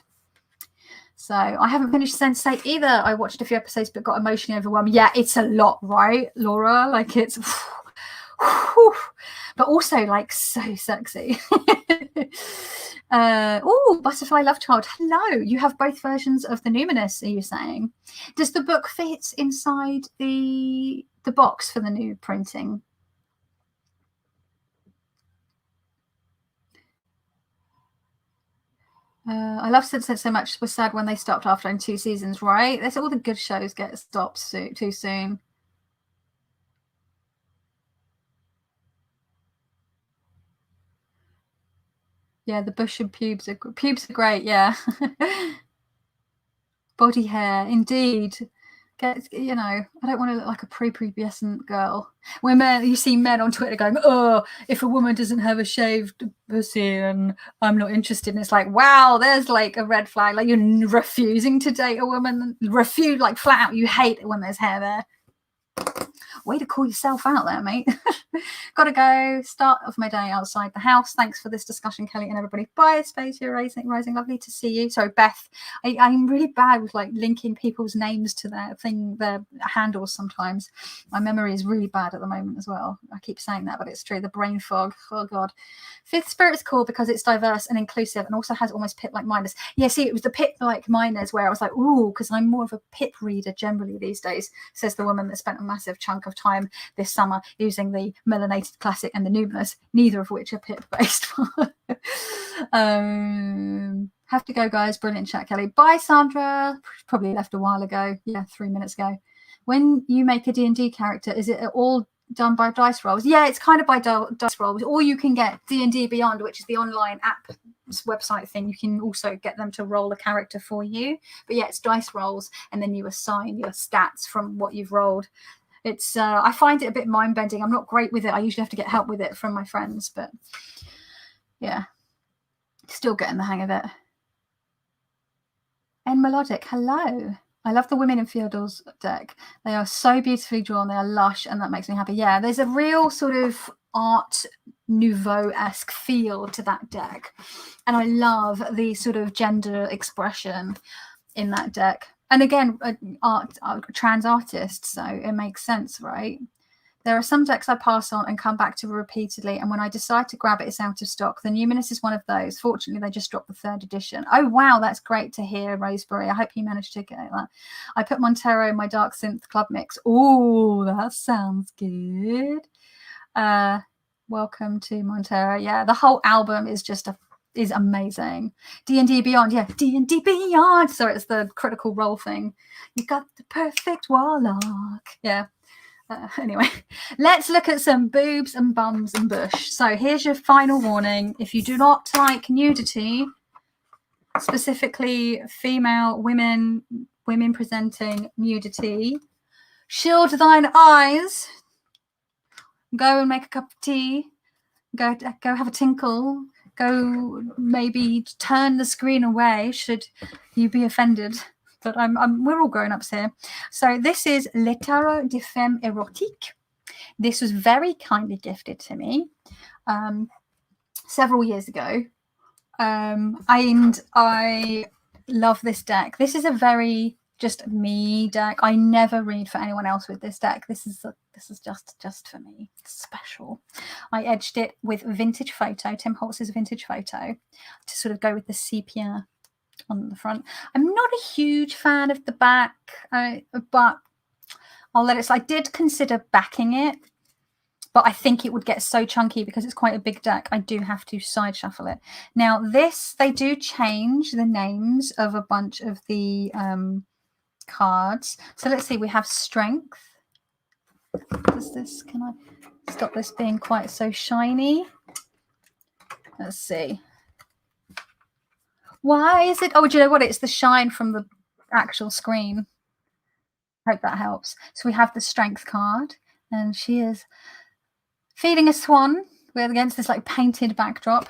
So I haven't finished Sense8 either. I watched a few episodes but got emotionally overwhelmed. Yeah, it's a lot, right, Laura? Like, it's but also like so sexy. Butterfly Love Child, hello. You have both versions of the Numinous, are you saying? Does the book fit inside the box for the new printing? I love Sense8 so much. Was sad when they stopped after only 2 seasons, right? That's all the good shows get stopped too soon. Yeah, the bush and pubes are great. Yeah. Body hair, indeed. I don't want to look like a prepubescent girl. When you see men on Twitter going, oh, if a woman doesn't have a shaved pussy, and I'm not interested. And it's like, wow, there's like a red flag. Like, you're refusing to date a woman. Refuse, like, flat out, you hate it when there's hair there. Way to call yourself out there, mate. Gotta go. Start of my day outside the house. Thanks for this discussion, Kelly, and everybody. Bye, Spacia Rising. Lovely to see you. Sorry, Beth. I'm really bad with like linking people's names to their handles sometimes. My memory is really bad at the moment as well. I keep saying that, but it's true. The brain fog. Oh God. Fifth Spirit is cool because it's diverse and inclusive, and also has almost pit like minders. Yeah, see, it was the pit like minders where I was like, ooh, because I'm more of a pit reader generally these days, says the woman that spent a massive chunk of time this summer using the Melanated Classic and the Numinous, neither of which are pit based. Have to go, guys. Brilliant chat, Kelly. Bye, Sandra. Probably left a while ago. Yeah, 3 minutes ago. When you make a D&D character, is it all done by Dice Rolls. Yeah, it's kind of by Dice Rolls. Or you can get D&D Beyond, which is the online app website thing. You can also get them to roll a character for you. But yeah, it's Dice Rolls, and then you assign your stats from what you've rolled. It's I find it a bit mind-bending. I'm not great with it. I usually have to get help with it from my friends, but yeah, still getting the hang of it. And Melodic, hello. I love the Women in Feudals deck. They are so beautifully drawn. They are lush, and that makes me happy. Yeah, there's a real sort of Art Nouveau-esque feel to that deck. And I love the sort of gender expression in that deck. And again, trans artist, so it makes sense, right? There are some decks I pass on and come back to repeatedly, and when I decide to grab it, it's out of stock. The Numinous is one of those. Fortunately, they just dropped the 3rd edition. Oh, wow, that's great to hear, Roseberry. I hope you managed to get that. I put Montero in my Dark Synth Club mix. Oh, that sounds good. Welcome to Montero. Yeah, the whole album is just is amazing. D&D Beyond, yeah, D&D Beyond. Sorry, it's the Critical Role thing. You got the perfect warlock. Yeah. Anyway, let's look at some boobs and bums and bush. So here's your final warning. If you do not like nudity, specifically female women presenting nudity, shield thine eyes. Go and make a cup of tea. Go have a tinkle. Go maybe turn the screen away should you be offended. But we're all grown-ups here. So this is Le Tarot de Femme Erotique. This was very kindly gifted to me several years ago. And I love this deck. This is a very just me deck. I never read for anyone else with this deck. This is just for me. It's special. I edged it with Vintage Photo, Tim Holtz's Vintage Photo, to sort of go with the sepia on the front. I'm not a huge fan of the back, but I'll let it slide. I did consider backing it, but I think it would get so chunky because it's quite a big deck. I do have to side shuffle it. Now this, they do change the names of a bunch of the cards. So let's see, we have Strength. Can I stop this being quite so shiny? Let's see. Why is it? Oh, do you know what? It's the shine from the actual screen. Hope that helps. So we have the Strength card, and she is feeding a swan against this like painted backdrop.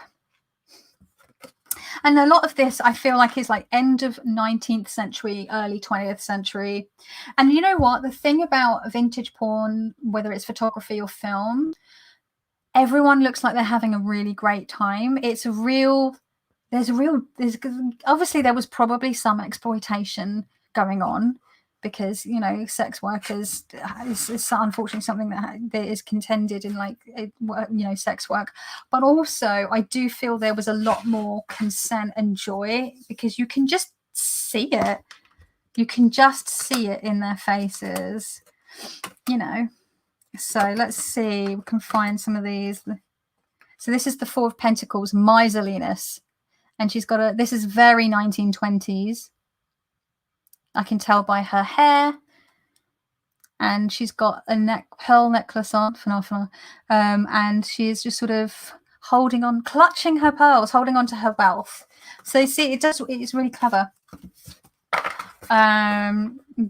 And a lot of this, I feel like, is like end of 19th century, early 20th century. And you know what? The thing about vintage porn, whether it's photography or film, everyone looks like they're having a really great time. It's a real... There's obviously there was probably some exploitation going on because, you know, sex workers is unfortunately something that is contended in, like, you know, sex work. But also I do feel there was a lot more consent and joy because you can just see it. You can just see it in their faces, you know. So let's see. We can find some of these. So this is the Four of Pentacles, miserliness. And she's got this is very 1920s. I can tell by her hair. And she's got a pearl necklace on, and she is just sort of holding on, clutching her pearls, holding on to her wealth. So you see, it's really clever.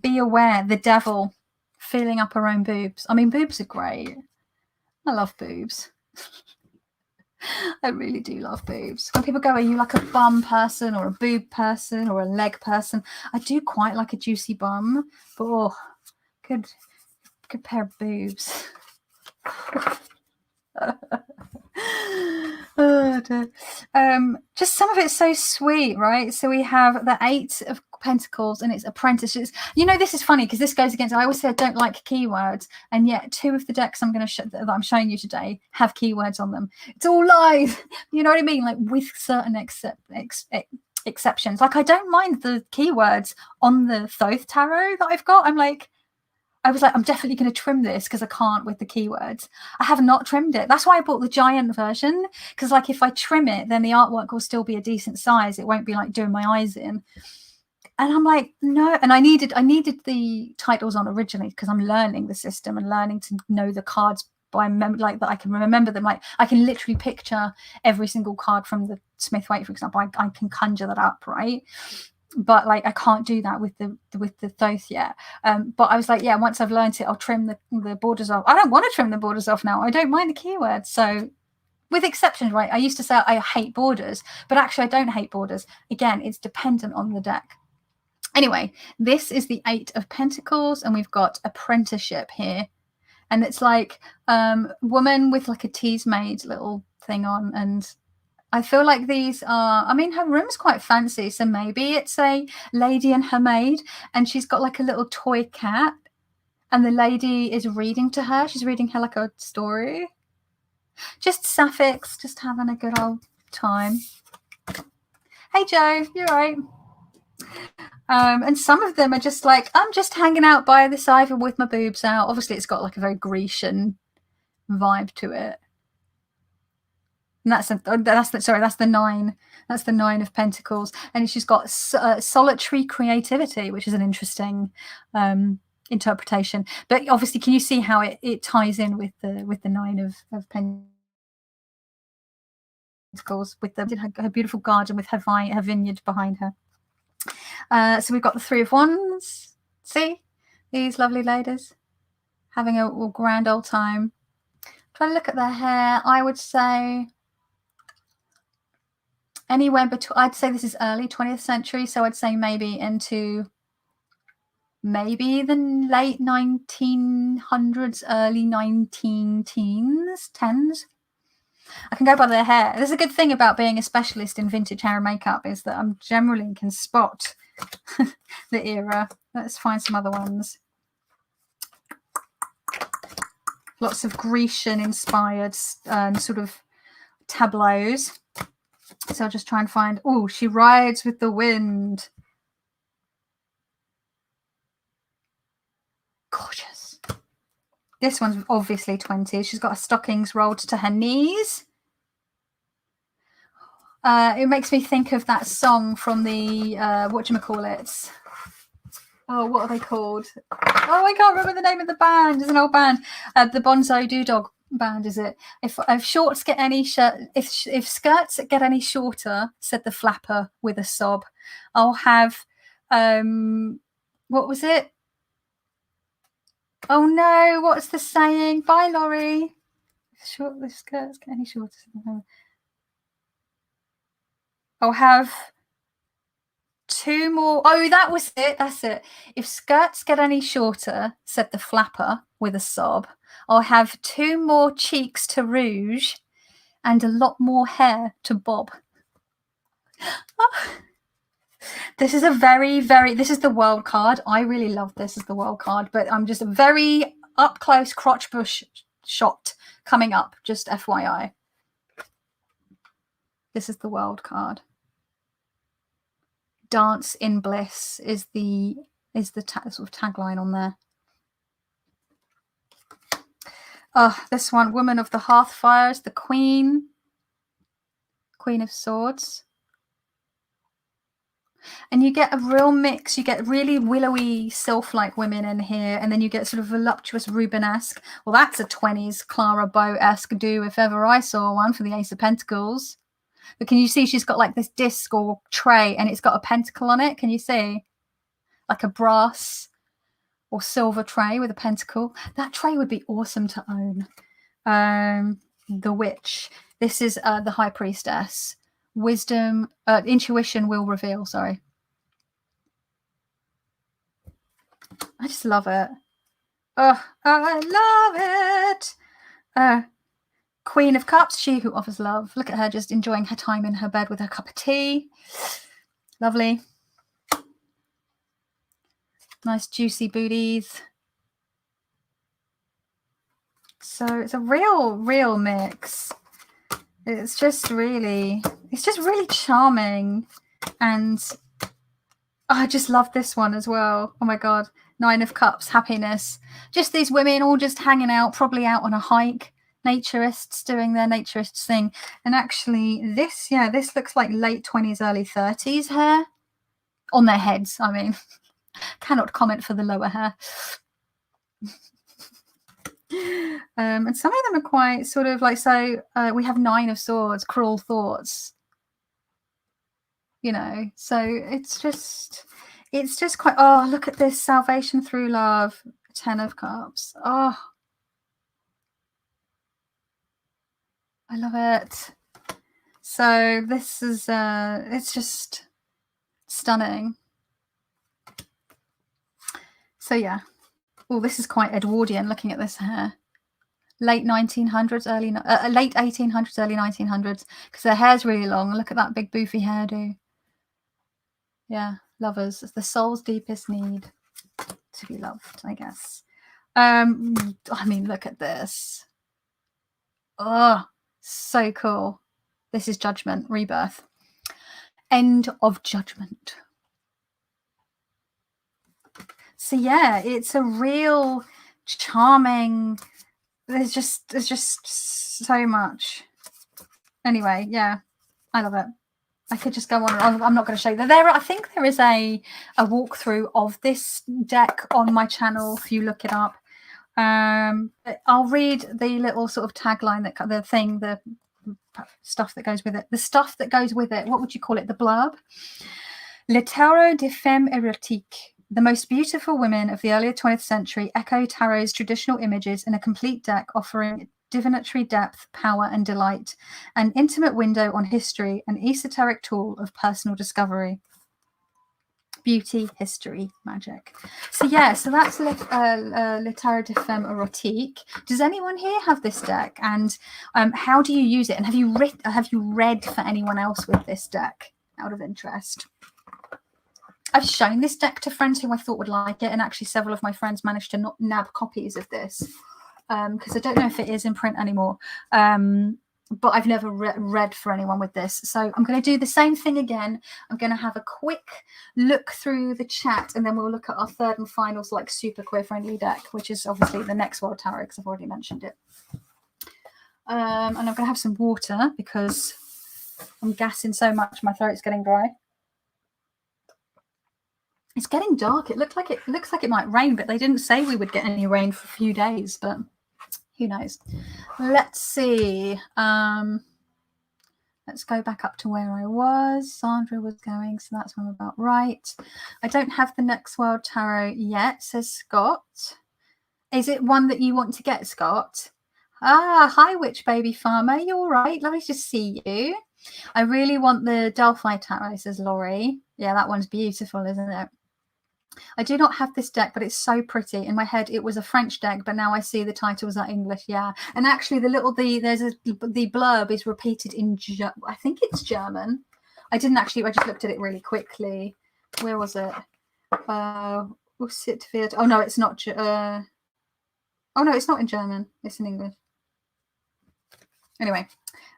Be aware, the devil, feeling up her own boobs. I mean, boobs are great. I love boobs. I really do love boobs. When people go, are you like a bum person or a boob person or a leg person? I do quite like a juicy bum, but oh, good pair of boobs. Oh, dear. Just some of it's so sweet, right? So we have the Eight of Pentacles and it's apprenticeships. You know, this is funny because this goes against, I always say I don't like keywords, and yet two of the decks I'm going to that I'm showing you today have keywords on them. It's all live, you know what I mean? Like with certain exceptions. Like I don't mind the keywords on the Thoth tarot that I've got. I was like, I'm definitely going to trim this because I can't with the keywords. I have not trimmed it. That's why I bought the giant version, because like if I trim it, then the artwork will still be a decent size. It won't be like doing my eyes in. And I'm like, no. And I needed the titles on originally because I'm learning the system and learning to know the cards by like that I can remember them. Like I can literally picture every single card from the Smith Waite, for example. I can conjure that up, right? But like I can't do that with the Thoth yet. But I was like, yeah, once I've learned it, I'll trim the borders off. I don't want to trim the borders off now. I don't mind the keywords. So with exceptions, right? I used to say I hate borders, but actually I don't hate borders. Again, it's dependent on the deck. Anyway, this is the 8 of Pentacles, and we've got apprenticeship here. And it's like woman with like a teasmade little thing on. And I feel like these are, I mean, her room's quite fancy. So maybe it's a lady and her maid, and she's got like a little toy cat. And the lady is reading to her. She's reading her like a story. Just sapphics, just having a good old time. Hey, Joe, you're right. And some of them are just like, I'm just hanging out by the side with my boobs out. Obviously, it's got like a very Grecian vibe to it. And that's the 9. That's the 9 of Pentacles, and she's got solitary creativity, which is an interesting interpretation. But obviously, can you see how it ties in with the 9 of Pentacles, with her beautiful garden with her vineyard behind her. So we've got the 3 of Wands. See these lovely ladies having a grand old time. Trying to look at their hair, I would say anywhere between, I'd say this is early 20th century, so I'd say maybe into maybe the late 1900s, early 10s. I can go by their hair. There's a good thing about being a specialist in vintage hair and makeup is that I'm generally can spot the era. Let's find some other ones. Lots of Grecian-inspired sort of tableaus. So I'll just try and find... Oh, she rides with the wind. Gorgeous. This one's obviously 20s. She's got her stockings rolled to her knees. It makes me think of that song from the whatchamacallit. Oh, what are they called? Oh, I can't remember the name of the band. It's an old band. The Bonzo Doodog band, is it? If shorts get any if skirts get any shorter, said the flapper with a sob, I'll have what was it? Oh no, what's the saying? Bye, Laurie. If skirts get any shorter, I'll have 2 more. Oh, that was it. That's it. If skirts get any shorter, said the flapper with a sob, I'll have 2 more cheeks to rouge and a lot more hair to bob. Oh. This is a this is the world card. I really love this as the world card, but I'm just a very up close crotch bush shot coming up, just FYI. This is the world card. Dance in bliss is the sort of tagline on there. Oh, this one, woman of the hearth fires, the queen of swords. And you get a real mix. You get really willowy, sylph-like women in here, and then you get sort of voluptuous Rubenesque. Well, that's a 20s Clara Bow-esque do if ever I saw one, for the Ace of Pentacles. But can you see she's got like this disc or tray, and it's got a pentacle on it? Can you see? Like a brass or silver tray with a pentacle. That tray would be awesome to own. The witch. This is the high priestess. Wisdom, intuition will reveal, sorry. I just love it. Oh, I love it. Queen of Cups, she who offers love. Look at her just enjoying her time in her bed with her cup of tea. Lovely. Nice juicy booties. So it's a real mix. It's just really charming. And I just love this one as well. Oh my God. 9 of Cups, happiness. Just these women all just hanging out, probably out on a hike. Naturists doing their naturists thing. And actually this looks like late 20s, early 30s hair. on their heads. I mean, cannot comment for the lower hair. And some of them are quite sort of like, so we have 9 of Swords, cruel thoughts, you know, so it's just quite, oh, look at this, salvation through love, 10 of Cups. Oh, I love it. So this is it's just stunning. So yeah. Oh, this is quite Edwardian, looking at this hair. Late 1900s, late 1800s, early 1900s, because their hair's really long. Look at that big boofy hairdo. Yeah, lovers. It's the soul's deepest need to be loved, I guess. I mean, look at this. Oh, so cool. This is Judgment, Rebirth. End of Judgment. So yeah, it's a real charming, there's just so much. Anyway, yeah, I love it. I could just go on. I'm not going to show you. I think there is a walkthrough of this deck on my channel if you look it up. I'll read the little sort of tagline, the stuff that goes with it. The stuff that goes with it. What would you call it? The blurb. Le tarot de femme érotique. The most beautiful women of the earlier 20th century echo tarot's traditional images in a complete deck offering divinatory depth, power, and delight, an intimate window on history, an esoteric tool of personal discovery. Beauty, history, magic. So yeah, so that's Le Tarot de Femme Erotique. Does anyone here have this deck? And how do you use it? And have you read for anyone else with this deck, out of interest? I've shown this deck to friends who I thought would like it, and actually several of my friends managed to nab copies of this, because I don't know if it is in print anymore, but I've never read for anyone with this. So I'm going to do the same thing again. I'm going to have a quick look through the chat, and then we'll look at our third and final like super queer friendly deck, which is obviously the Next World Tarot, because I've already mentioned it. And I'm going to have some water because I'm gassing so much my throat's getting dry. It's getting dark. It looks like it might rain, but they didn't say we would get any rain for a few days, but who knows. Let's see. Let's go back up to where I was. Sandra was going, so that's one about right. I don't have the Next World Tarot yet, says Scott. Is it one that you want to get, Scott? Ah, hi, Witch Baby Farmer. You all right? Lovely to see you. I really want the Delphi Tarot, says Laurie. Yeah, that one's beautiful, isn't it? I do not have this deck, but it's so pretty. In my head, it was a French deck, but now I see the titles are English. Yeah, and actually, the blurb is repeated in I think it's German. I just looked at it really quickly. Where was it? Oh no, it's not. Oh no, it's not in German. It's in English. Anyway,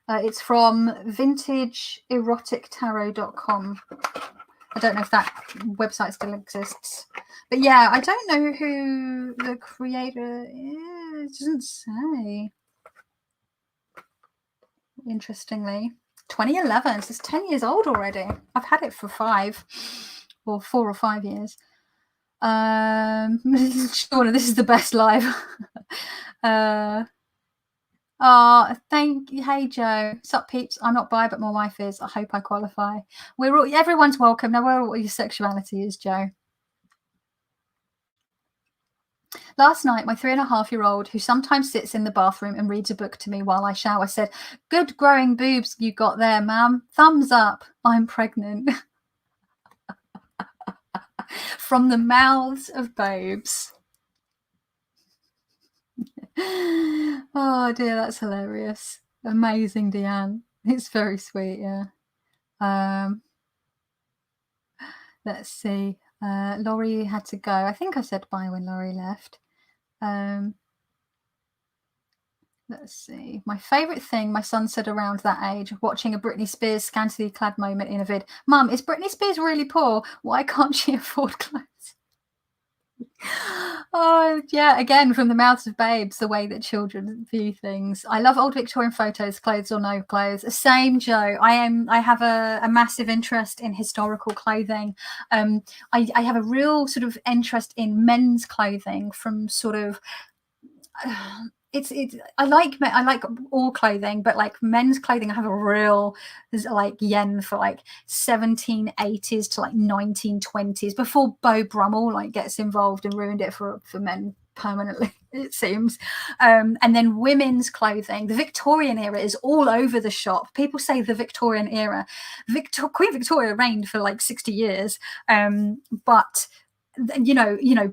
it's from vintageerotictarot.com. I don't know if that website still exists. But yeah, I don't know who the creator is. It doesn't say. Interestingly. 2011. So it's 10 years old already. I've had it for 4 or 5 years. Shauna, this is the best live. Thank you. Hey Joe, sup peeps? I'm not bi, but my wife is. I hope I qualify. Everyone's welcome. Now, where all your sexuality is, Joe. Last night, my 3.5-year-old, who sometimes sits in the bathroom and reads a book to me while I shower, said, "Good growing boobs you got there, ma'am. Thumbs up. I'm pregnant." From the mouths of babes. Oh dear, that's hilarious. Amazing, Deanne. It's very sweet, yeah. Let's see. Laurie had to go. I think I said bye when Laurie left. Let's see. My favourite thing my son said around that age, watching a Britney Spears scantily clad moment in a vid. Mum, is Britney Spears really poor? Why can't she afford clothes? Oh, yeah, again, from the mouths of babes, the way that children view things. I love old Victorian photos, clothes or no clothes. Same, Joe. I have a massive interest in historical clothing. I have a real sort of interest in men's clothing from sort of it's I like all clothing, but like men's clothing, I have a real like yen for like 1780s to like 1920s before Beau Brummel like gets involved and ruined it for men permanently, it seems. And then women's clothing, the Victorian era is all over the shop. People say the Victorian era. Queen Victoria reigned for like 60 years, but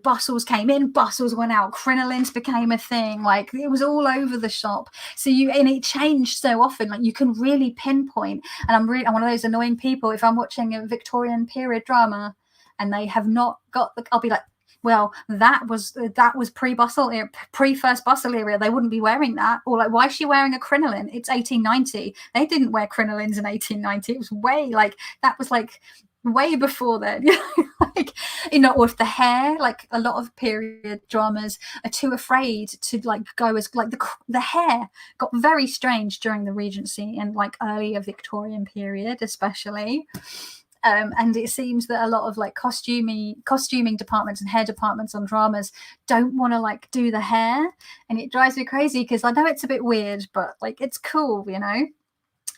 bustles came in, bustles went out, crinolines became a thing. Like it was all over the shop. And it changed so often. Like you can really pinpoint. And I'm one of those annoying people. If I'm watching a Victorian period drama and they have not got I'll be like, well, that was pre-bustle era, pre-first bustle era. They wouldn't be wearing that. Or like, why is she wearing a crinoline? It's 1890. They didn't wear crinolines in 1890. It was way before then. Like, or if the hair, like a lot of period dramas are too afraid to like go as like the hair got very strange during the Regency and like earlier Victorian period especially. And it seems that a lot of like costuming departments and hair departments on dramas don't want to like do the hair, and it drives me crazy because I know it's a bit weird, but like it's cool,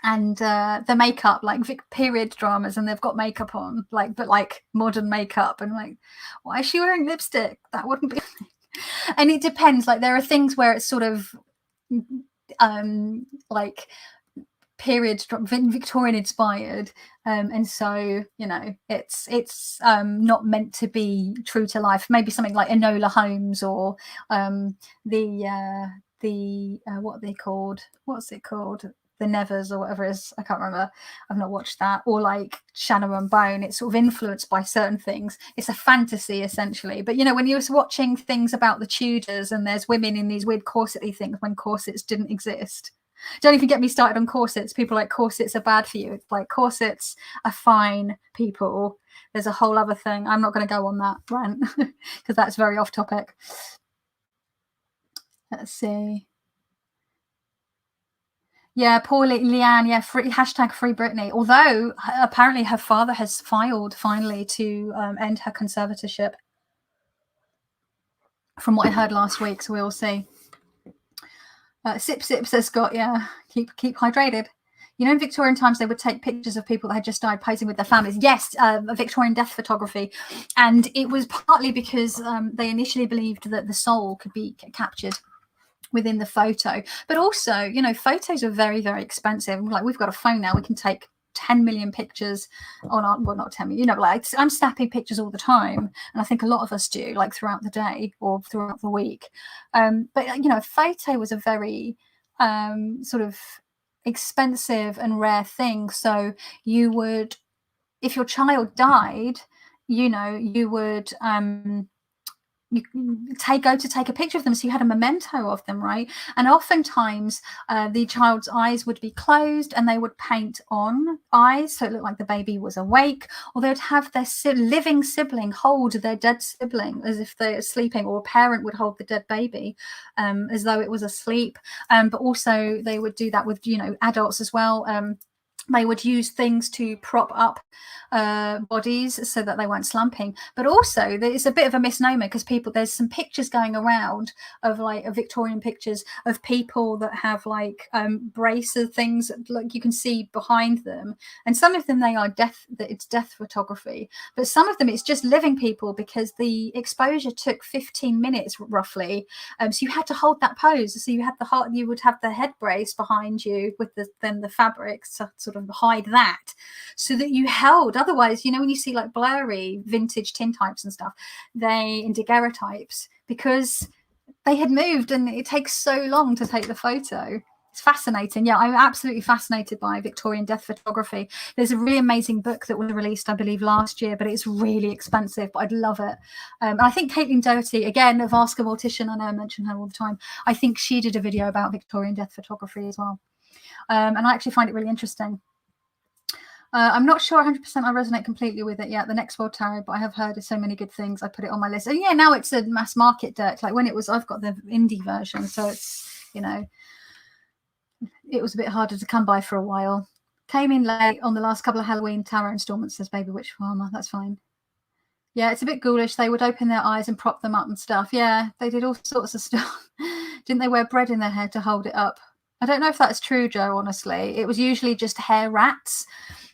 and the makeup, like period dramas, and they've got makeup on, but modern makeup, and like, why is she wearing lipstick? That wouldn't be. And it depends. Like there are things where it's sort of like period Victorian inspired, and so it's not meant to be true to life. Maybe something like Enola Holmes or what are they called? What's it called? The Nevers or whatever it is, I can't remember. I've not watched that. Or like Shannon and Bone, it's sort of influenced by certain things. It's a fantasy essentially. But when you're watching things about the Tudors and there's women in these weird corsety things when corsets didn't exist. Don't even get me started on corsets. People like corsets are bad for you. It's like corsets are fine, people. There's a whole other thing. I'm not going to go on that rant because that's very off topic. Let's see. Yeah, poor Leanne. Yeah, hashtag free Britney. Although apparently her father has filed finally to end her conservatorship. From what I heard last week, so we'll see. Sip says Scott. Yeah, keep hydrated. In Victorian times, they would take pictures of people that had just died posing with their families. Yes, Victorian death photography. And it was partly because they initially believed that the soul could be captured within the photo. But also, photos are very, very expensive. Like we've got a phone now, we can take 10 million pictures on our, well, not 10 million, like I'm snapping pictures all the time. And I think a lot of us do, like throughout the day or throughout the week. But, a photo was a very sort of expensive and rare thing. So you would, if your child died, you would go to take a picture of them, so you had a memento of them, right? And oftentimes the child's eyes would be closed and they would paint on eyes so it looked like the baby was awake, or they would have their living sibling hold their dead sibling as if they're sleeping, or a parent would hold the dead baby as though it was asleep. But also they would do that with adults as well. They would use things to prop up bodies so that they weren't slumping. But also, it's a bit of a misnomer because there's some pictures going around of like Victorian pictures of people that have like braces things, like you can see behind them. And some of them it's death photography. But some of them it's just living people because the exposure took 15 minutes roughly. So you had to hold that pose. So you would have the head brace behind you with then the fabric to sort of hide that, so that you held. Otherwise, when you see like blurry vintage tintypes and stuff, and daguerreotypes, because they had moved and it takes so long to take the photo. It's fascinating. Yeah, I'm absolutely fascinated by Victorian death photography. There's a really amazing book that was released, I believe, last year, but it's really expensive, but I'd love it. And I think Caitlin Doherty, again, of Ask a Mortician, I know I mention her all the time, I think she did a video about Victorian death photography as well. And I actually find it really interesting. I'm not sure 100% I resonate completely with it yet. The Next World Tarot, but I have heard of so many good things. I put it on my list. And yeah, now it's a mass market deck. Like when it was, I've got the indie version, so it's, you know, it was a bit harder to come by for a while. Came in late on the last couple of Halloween tarot installments, says Baby Witch Farmer. That's fine. Yeah, it's a bit ghoulish. They would open their eyes and prop them up and stuff. Yeah, they did all sorts of stuff. Didn't they wear bread in their head to hold it up? I don't know if that's true, Joe, honestly. It was usually just hair rats,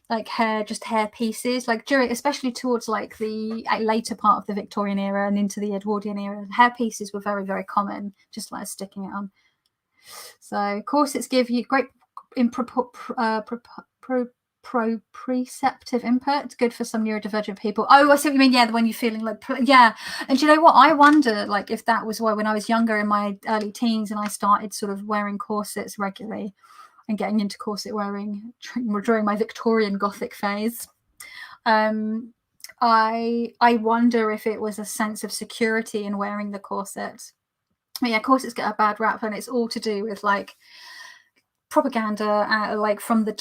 like hair pieces, like during, especially towards like the later part of the Victorian era and into the Edwardian era. Hair pieces were very, very common, just like sticking it on. So corsets give you great proprioceptive input. Good for some neurodivergent people. Oh, I see what you mean. Yeah, the one you're feeling like, yeah. And you know what? I wonder, like, if that was why when I was younger in my early teens and I started sort of wearing corsets regularly and getting into corset wearing during my Victorian Gothic phase. I wonder if it was a sense of security in wearing the corset. But yeah, corsets get a bad rap, and it's all to do with like propaganda, like from the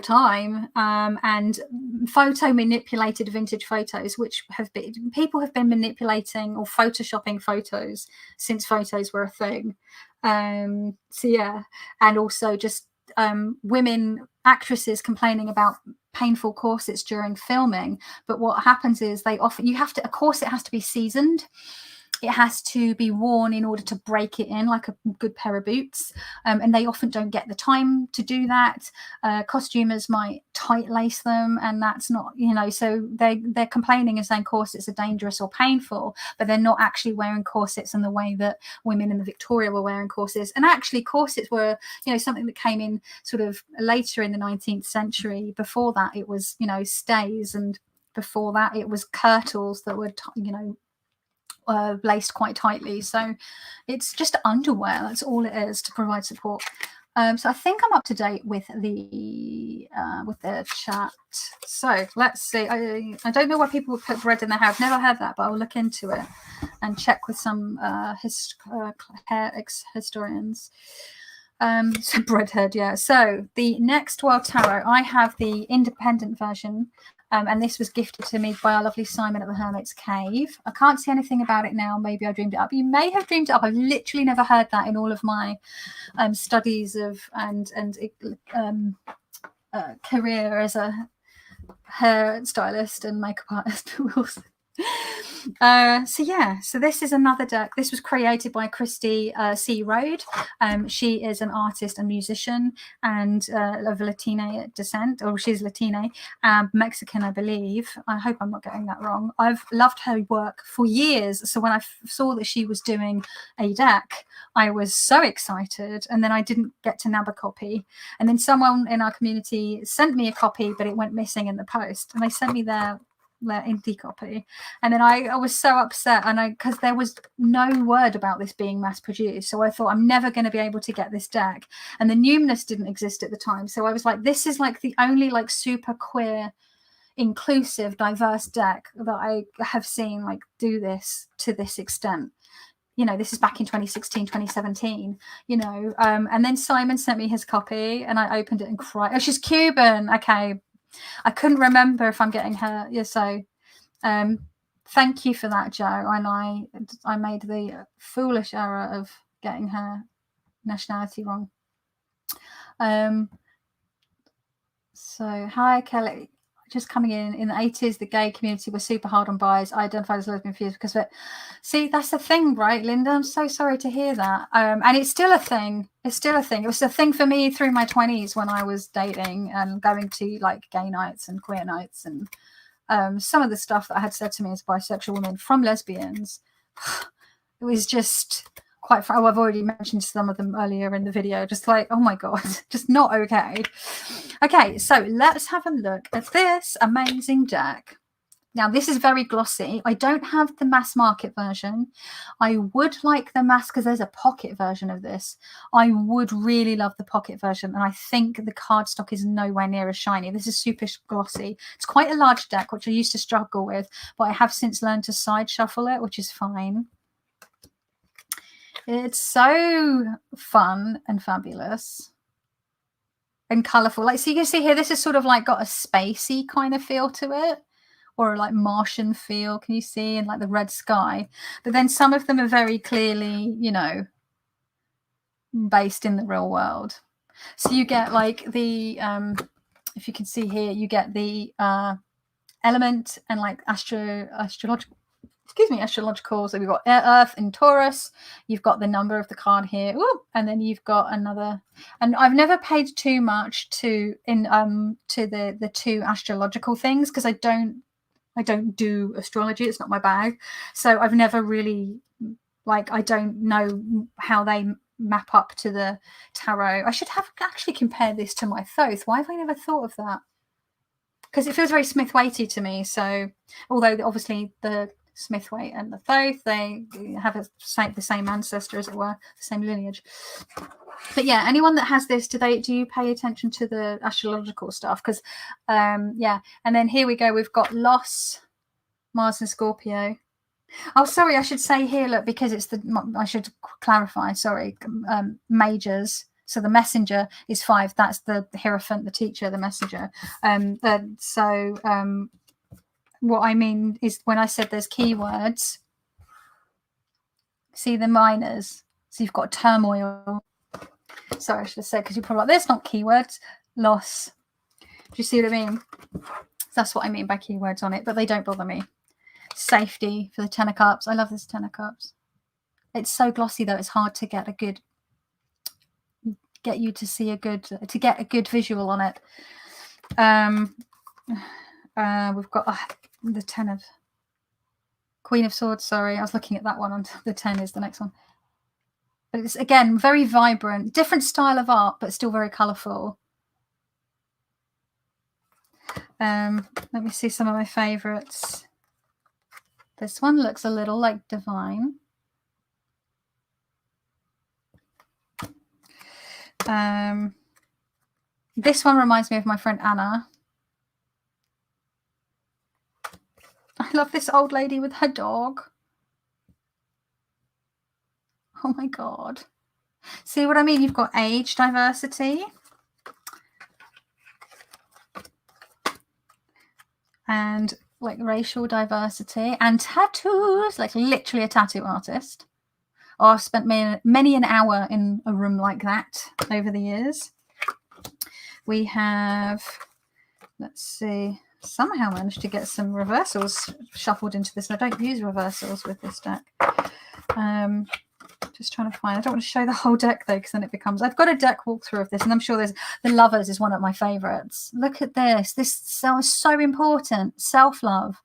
time, and photo manipulated vintage photos, which have been, people have been manipulating or photoshopping photos since photos were a thing. So yeah, and also just women actresses complaining about painful corsets during filming. But what happens is they often, a corset has to be seasoned. It has to be worn in order to break it in, like a good pair of boots. And they often don't get the time to do that. Costumers might tight lace them, and that's not, you know, so they're complaining and saying corsets are dangerous or painful, but they're not actually wearing corsets in the way that women in the Victoria were wearing corsets. And actually corsets were, you know, something that came in sort of later in the 19th century. Before that, it was, you know, stays, and before that, it was kirtles that were, you know, laced quite tightly. So it's just underwear, that's all it is, to provide support. So I think I'm up to date with the chat. So let's see. I don't know why people would put bread in their hair. I've never heard that, but I'll look into it and check with some hair historians. So breadhead, yeah. So the Next World Tarot, I have the independent version, and this was gifted to me by our lovely Simon at the Hermit's Cave. I can't see anything about it now. Maybe I dreamed it up. You may have dreamed it up. I've literally never heard that in all of my studies of and career as a hair stylist and makeup artist. So yeah, so this is another deck. This was created by Christy C. Road. She is an artist and musician and of Latina descent, or she's Latina, Mexican, I believe. I hope I'm not getting that wrong. I've loved her work for years. So when I saw that she was doing a deck, I was so excited, and then I didn't get to nab a copy. And then someone in our community sent me a copy, but it went missing in the post, and they sent me their indie copy, and then I was so upset, and because there was no word about this being mass produced, so I thought I'm never going to be able to get this deck, and the Numinous didn't exist at the time, so I was like, this is like the only like super queer, inclusive, diverse deck that I have seen like do this to this extent. You know, this is back in 2016, 2017, you know, and then Simon sent me his copy, and I opened it and cried. Oh, she's Cuban. Okay, I couldn't remember if I'm getting her. Yeah, so thank you for that, Joe. And I made the foolish error of getting her nationality wrong. So hi, Kelly. Just coming in the 80s, the gay community was super hard on bias. I identified as lesbian fused because of it. See, that's the thing, right, Linda? I'm so sorry to hear that. And it's still a thing. It's still a thing. It was a thing for me through my 20s when I was dating and going to like gay nights and queer nights, and some of the stuff that I had said to me as bisexual women from lesbians, it was just quite, oh, I've already mentioned some of them earlier in the video, just like, oh my God, just not okay. Okay, so let's have a look at this amazing deck. Now, this is very glossy. I don't have the mass market version. I would like the mass, because there's a pocket version of this. I would really love the pocket version, and I think the cardstock is nowhere near as shiny. This is super glossy. It's quite a large deck, which I used to struggle with, but I have since learned to side shuffle it, which is fine. It's so fun and fabulous. and colourful. Like, so you can see here, this is sort of like got a spacey kind of feel to it, or like Martian feel. Can you see? And like the red sky. But then some of them are very clearly, you know, based in the real world. So you get like the, if you can see here, you get the element and like astrological. So we've got Earth in Taurus. You've got the number of the card here. Ooh, and then you've got another. And I've never paid too much to the two astrological things, because I don't do astrology. It's not my bag. So I've never really, like, I don't know how they map up to the tarot. I should have actually compared this to my Thoth. Why have I never thought of that? Because it feels very Smith-Waitey to me. So although obviously the Smith-Waite and the Thoth, they have the same ancestor, as it were, the same lineage. But yeah, anyone that has this, do you pay attention to the astrological stuff? Because yeah, and then here we go, we've got loss, Mars and Scorpio. Oh, sorry, I should say here, look, because it's I should clarify, sorry, majors. So the messenger is 5. That's the Hierophant, the teacher, the messenger. What I mean is, when I said there's keywords, see the minors. So you've got turmoil. Sorry, I should have said, because you're probably like, there's not keywords. Loss. Do you see what I mean? That's what I mean by keywords on it, but they don't bother me. Safety for the 10 of Cups. I love this 10 of Cups. It's so glossy though, it's hard to get you to see to get a good visual on it. We've got the 10 of Queen of Swords. Sorry, I was looking at that one, and the 10 is the next one. But it's, again, very vibrant, different style of art, but still very colourful. Let me see some of my favourites. This one looks a little like Divine. This one reminds me of my friend Anna. I love this old lady with her dog. Oh my God. See what I mean? You've got age diversity. And like racial diversity and tattoos, like literally a tattoo artist. Oh, I've spent many an hour in a room like that over the years. We have, let's see, somehow managed to get some reversals shuffled into this. I don't use reversals with this deck. Just trying to find, I don't want to show the whole deck though, because then it becomes, I've got a deck walkthrough of this, and I'm sure there's, the Lovers is one of my favorites. Look at this. This is so important. Self-love.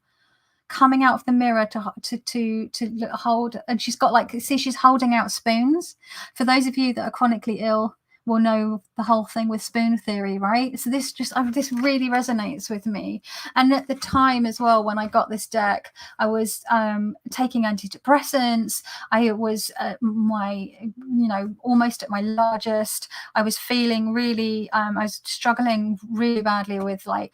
Coming out of the mirror to hold, and she's got, like, see, she's holding out spoons. For those of you that are chronically ill will know the whole thing with spoon theory, right? So this this really resonates with me. And at the time as well, when I got this deck, I was taking antidepressants. I was almost at my largest. I was feeling really, I was struggling really badly with my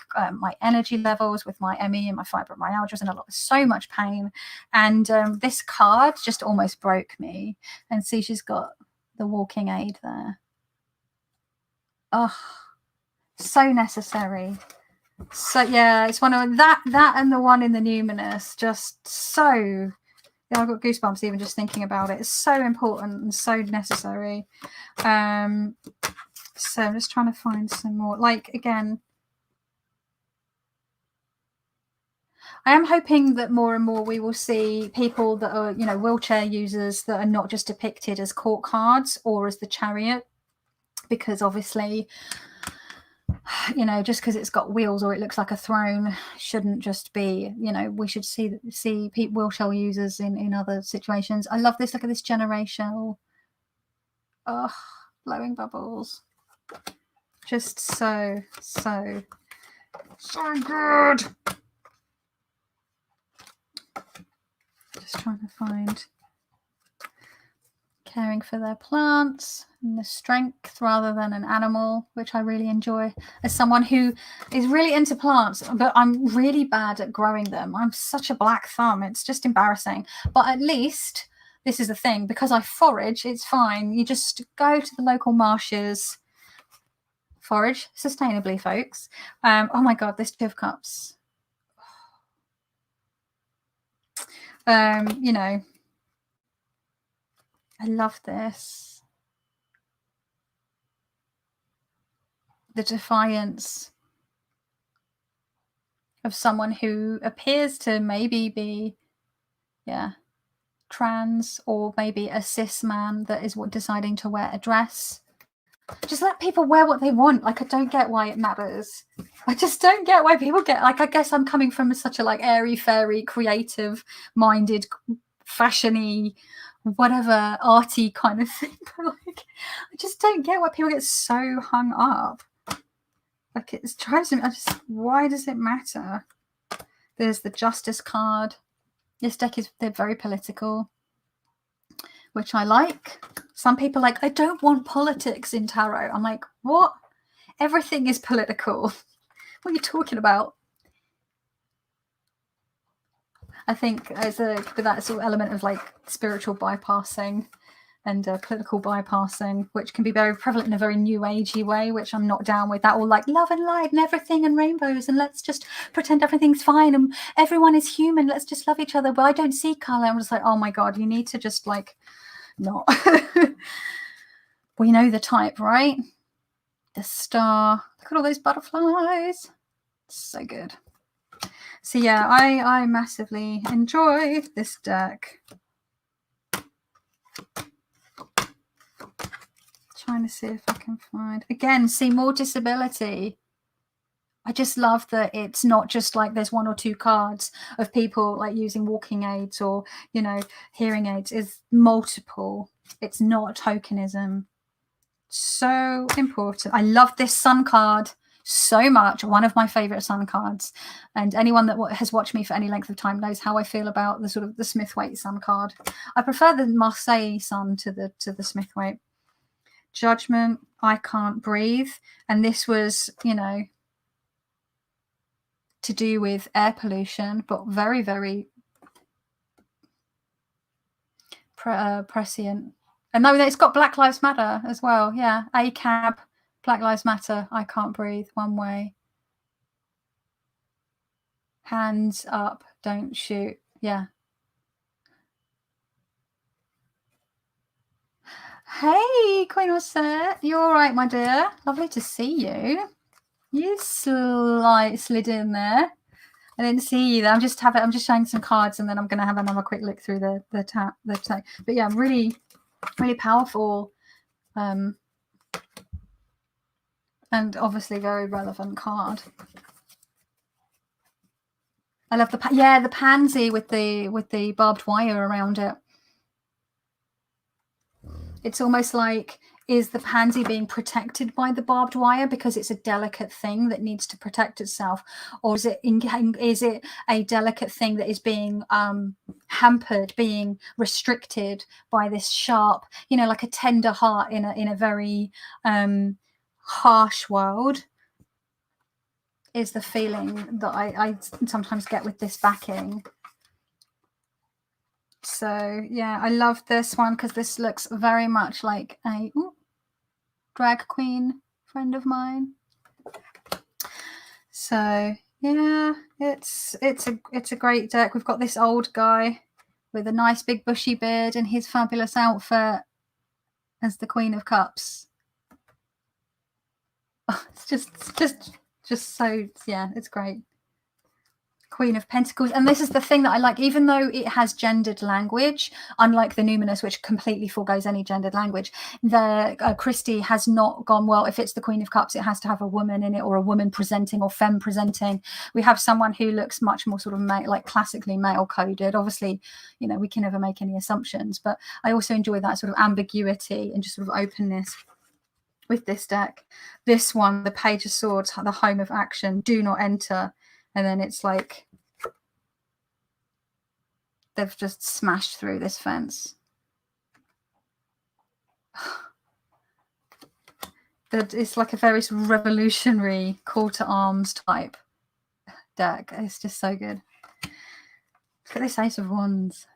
energy levels, with my ME and my fibromyalgia, and so much pain. And this card just almost broke me. And see, she's got the walking aid there. Oh, so necessary. So yeah, it's one of that and the one in the numinous, just so, yeah, I've got goosebumps even just thinking about it. It's so important and so necessary. So I'm just trying to find some more, like, again, I am hoping that more and more we will see people that are, wheelchair users that are not just depicted as court cards or as the Chariot, because obviously, just because it's got wheels or it looks like a throne shouldn't just be, we should see wheelchair users in other situations. I love this. Look at this generational. Oh, blowing bubbles. Just so good. Just trying to find caring for their plants and the strength rather than an animal, which I really enjoy as someone who is really into plants, but I'm really bad at growing them. I'm such a black thumb. It's just embarrassing. But at least this is the thing, because I forage, it's fine. You just go to the local marshes, Forage sustainably, folks. Oh my God, this Two of Cups. You know, I love this. The defiance of someone who appears to maybe be, trans, or maybe a cis man that is deciding to wear a dress. Just let people wear what they want. Like, I don't get why it matters. I just don't get why people get, like, I guess I'm coming from such a like airy fairy, creative minded, fashiony, whatever, arty kind of thing. But like, I just don't get why people get so hung up. Like, it drives me. Why does it matter? There's the Justice card. This deck they're very political, which I like. Some people are like, I don't want politics in tarot. I'm like, what? Everything is political. What are you talking about? I think with that sort of element of like spiritual bypassing and political bypassing, which can be very prevalent in a very new agey way, which I'm not down with. That all like love and light and everything and rainbows and let's just pretend everything's fine and everyone is human. Let's just love each other. But I don't see color. I'm just like, oh my God, you need to just like not. We know the type, right? The Star. Look at all those butterflies. So good. So yeah, I massively enjoy this deck. Trying to see if I can find, again, see more disability. I just love that it's not just like there's one or two cards of people like using walking aids or, you know, hearing aids. It's multiple. It's not tokenism. So important. I love this Sun card so much. One of my favorite Sun cards. And anyone that has watched me for any length of time knows how I feel about the sort of the Smith-Waite Sun card. I prefer the Marseille Sun to the Smith-Waite. Judgment, I Can't Breathe. And this was, you know, to do with air pollution, but very, very prescient. And no, it's got Black Lives Matter as well. Yeah, ACAB, Black Lives Matter, I Can't Breathe, one way. Hands up, don't shoot. Yeah. Hey, Queen Osset, you all right, my dear? Lovely to see you. You slid in there. I didn't see you there. I'm just showing some cards, and then I'm going to have another quick look through the tag. But yeah, really, really powerful, and obviously very relevant card. I love the pansy with the barbed wire around it. It's almost like, is the pansy being protected by the barbed wire because it's a delicate thing that needs to protect itself, or is it a delicate thing that is being hampered, being restricted by this sharp, you know, like a tender heart in a very harsh world, is the feeling that I sometimes get with this backing. So yeah, I love this one because this looks very much like a drag queen friend of mine. So yeah, it's a great deck. We've got this old guy with a nice big bushy beard and his fabulous outfit as the Queen of Cups. Oh, it's just so, yeah, it's great. Queen of Pentacles. And this is the thing that I like, even though it has gendered language, unlike the Numinous, which completely forgoes any gendered language, the Christie has not gone, well, if it's the Queen of Cups, it has to have a woman in it, or a woman presenting, or femme presenting. We have someone who looks much more sort of like classically male coded. Obviously, you know, we can never make any assumptions, but I also enjoy that sort of ambiguity and just sort of openness with this deck. This one, the Page of Swords, the home of action, do not enter. And then it's like they've just smashed through this fence. That it's like a very revolutionary call to arms type deck. It's just so good. Look at this Ace of Wands.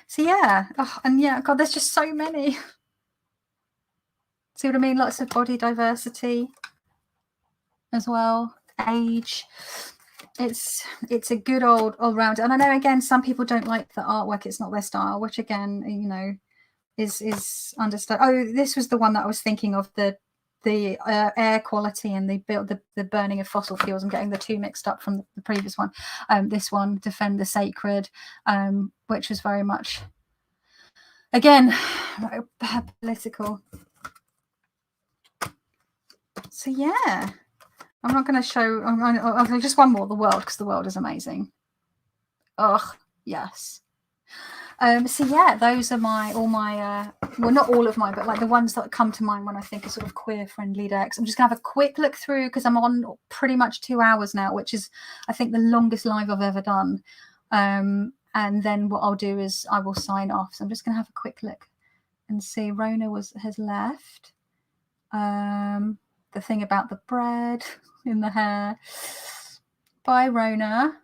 So yeah, and yeah, God, there's just so many. See what I mean? Lots of body diversity as well. Age. It's a good old round. And I know, again, some people don't like the artwork. It's not their style, which, again, you know, is understood. Oh, this was the one that I was thinking of, the air quality and the burning of fossil fuels. I'm getting the two mixed up from the previous one. This one, Defend the Sacred, which was very much, again, political. So yeah, I'm not going to show. I'll just one more, the world, because the world is amazing. Ugh, yes. So yeah, those are all my well, not all of mine, but like the ones that come to mind when I think of sort of queer friendly decks. I'm just gonna have a quick look through, because I'm on pretty much 2 hours now, which is, I think, the longest live I've ever done. And then what I'll do is I will sign off. So I'm just gonna have a quick look and see. Rona has left. The thing about the bread in the hair. Bye, Rona.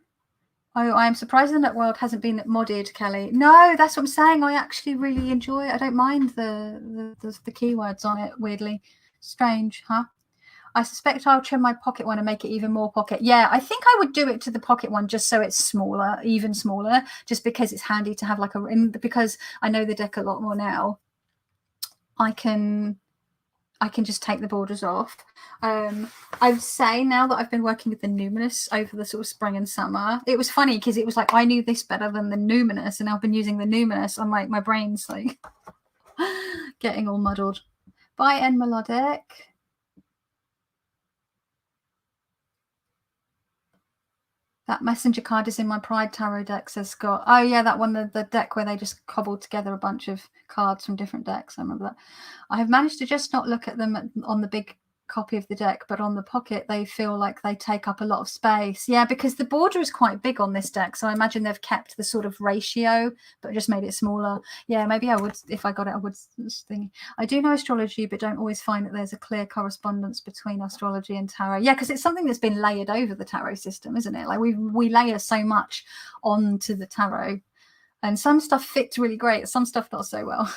Oh, I am surprised the Nut World hasn't been modded, Kelly. No, that's what I'm saying. I actually really enjoy it. I don't mind the keywords on it, weirdly. Strange, huh? I suspect I'll trim my pocket one and make it even more pocket. Yeah, I think I would do it to the pocket one just so it's smaller, even smaller, just because it's handy to have like because I know the deck a lot more now. I can just take the borders off. I would say, now that I've been working with the Numinous over the sort of spring and summer, it was funny because it was like I knew this better than the Numinous, and I've been using the Numinous. I'm like, my brain's like getting all muddled. Bye, N Melodic. That messenger card is in my Pride Tarot deck, says Scott. Oh yeah, that one, the deck where they just cobbled together a bunch of cards from different decks. I remember that. I have managed to just not look at them on the big copy of the deck, but on the pocket they feel like they take up a lot of space. Yeah, because the border is quite big on this deck, so I imagine they've kept the sort of ratio but just made it smaller. Yeah, maybe I would, if I got it, I would think. I do know astrology, but don't always find that there's a clear correspondence between astrology and tarot. Yeah, because it's something that's been layered over the tarot system, isn't it? Like we layer so much onto the tarot, and some stuff fits really great, some stuff not so well.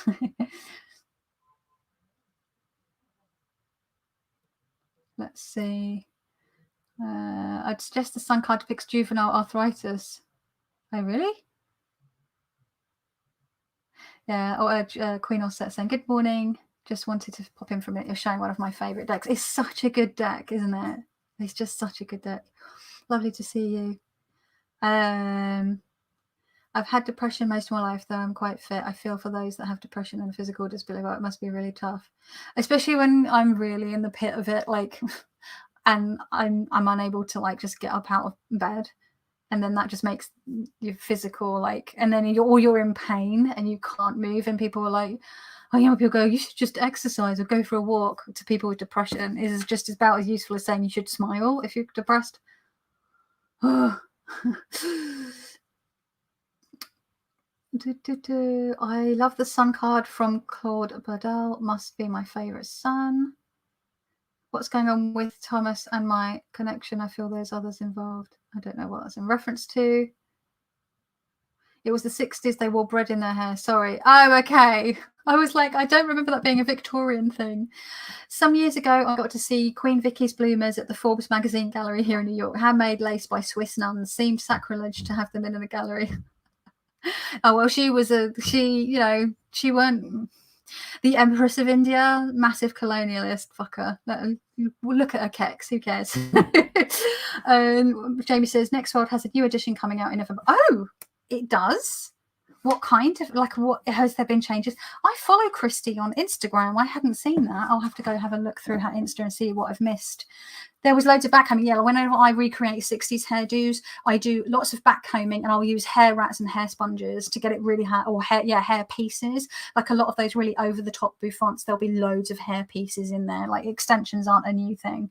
Let's see. I'd suggest the sun card depicts juvenile arthritis. Oh, really? Yeah. Oh, Queen Osset saying, good morning. Just wanted to pop in for a minute. You're showing one of my favourite decks. It's such a good deck, isn't it? It's just such a good deck. Lovely to see you. I've had depression most of my life, though I'm quite fit. I feel for those that have depression and physical disability. It must be really tough, especially when I'm really in the pit of it, like, and I'm unable to like just get up out of bed, and then that just makes you physical, like, and then you're in pain and you can't move, and people are like, oh yeah, people go, you should just exercise or go for a walk. To people with depression is just about as useful as saying you should smile if you're depressed. I love the sun card from Claude Burdell. Must be my favorite sun. What's going on with Thomas and my connection? I feel there's others involved. I don't know what that's in reference to. It was the 60s. They wore bread in their hair. Sorry. Oh, okay. I was like, I don't remember that being a Victorian thing. Some years ago, I got to see Queen Vicky's bloomers at the Forbes magazine gallery here in New York. Handmade lace by Swiss nuns. Seemed sacrilege to have them in the gallery. Oh, well, she weren't the Empress of India, massive colonialist fucker. Look at her keks, who cares? Jamie says, next world has a new edition coming out in November. Oh, it does? What kind of, like, what has there been changes? I follow Christy on Instagram. I hadn't seen that. I'll have to go have a look through her Insta and see what I've missed. There was loads of backcombing. Yeah, whenever I recreate 60s hairdos, I do lots of backcombing, and I'll use hair rats and hair sponges to get it really high, or hair pieces. Like a lot of those really over the top bouffants, there'll be loads of hair pieces in there. Like extensions aren't a new thing.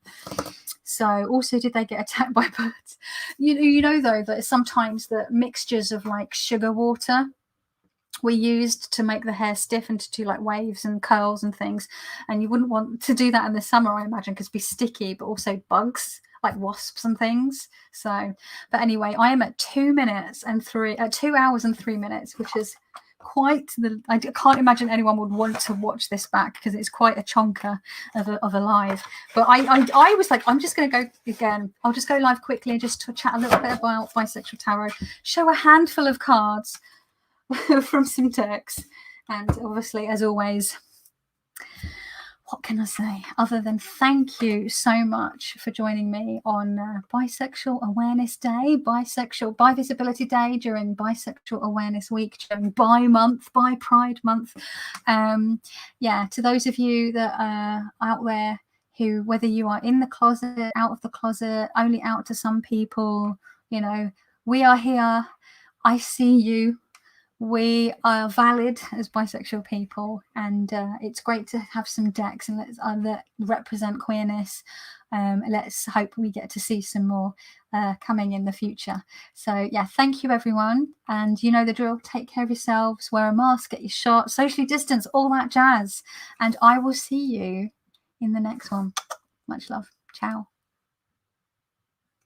So also, did they get attacked by birds? You know though that sometimes the mixtures of like sugar water were used to make the hair stiff and to do like waves and curls and things, and you wouldn't want to do that in the summer, I imagine, because it'd be sticky, but also bugs like wasps and things. So, but anyway, I am at 2 hours and 3 minutes, which is I can't imagine anyone would want to watch this back because it's quite a chonker of a live. But I was like, I'm just going to go again. I'll just go live quickly and just to chat a little bit about Bisexual Tarot, show a handful of cards from some decks, and obviously, as always, what can I say other than thank you so much for joining me on Bisexual Awareness Day, Bi Visibility Day, during Bisexual Awareness Week, during Bi Pride Month. Yeah, to those of you that are out there who, whether you are in the closet, out of the closet, only out to some people, you know, we are here. I see you. We are valid as bisexual people, and it's great to have some decks and that represent queerness. Let's hope we get to see some more coming in the future. So yeah, thank you everyone, and you know the drill. Take care of yourselves, wear a mask, get your shot, socially distance, all that jazz, and I will see you in the next one. Much love. Ciao.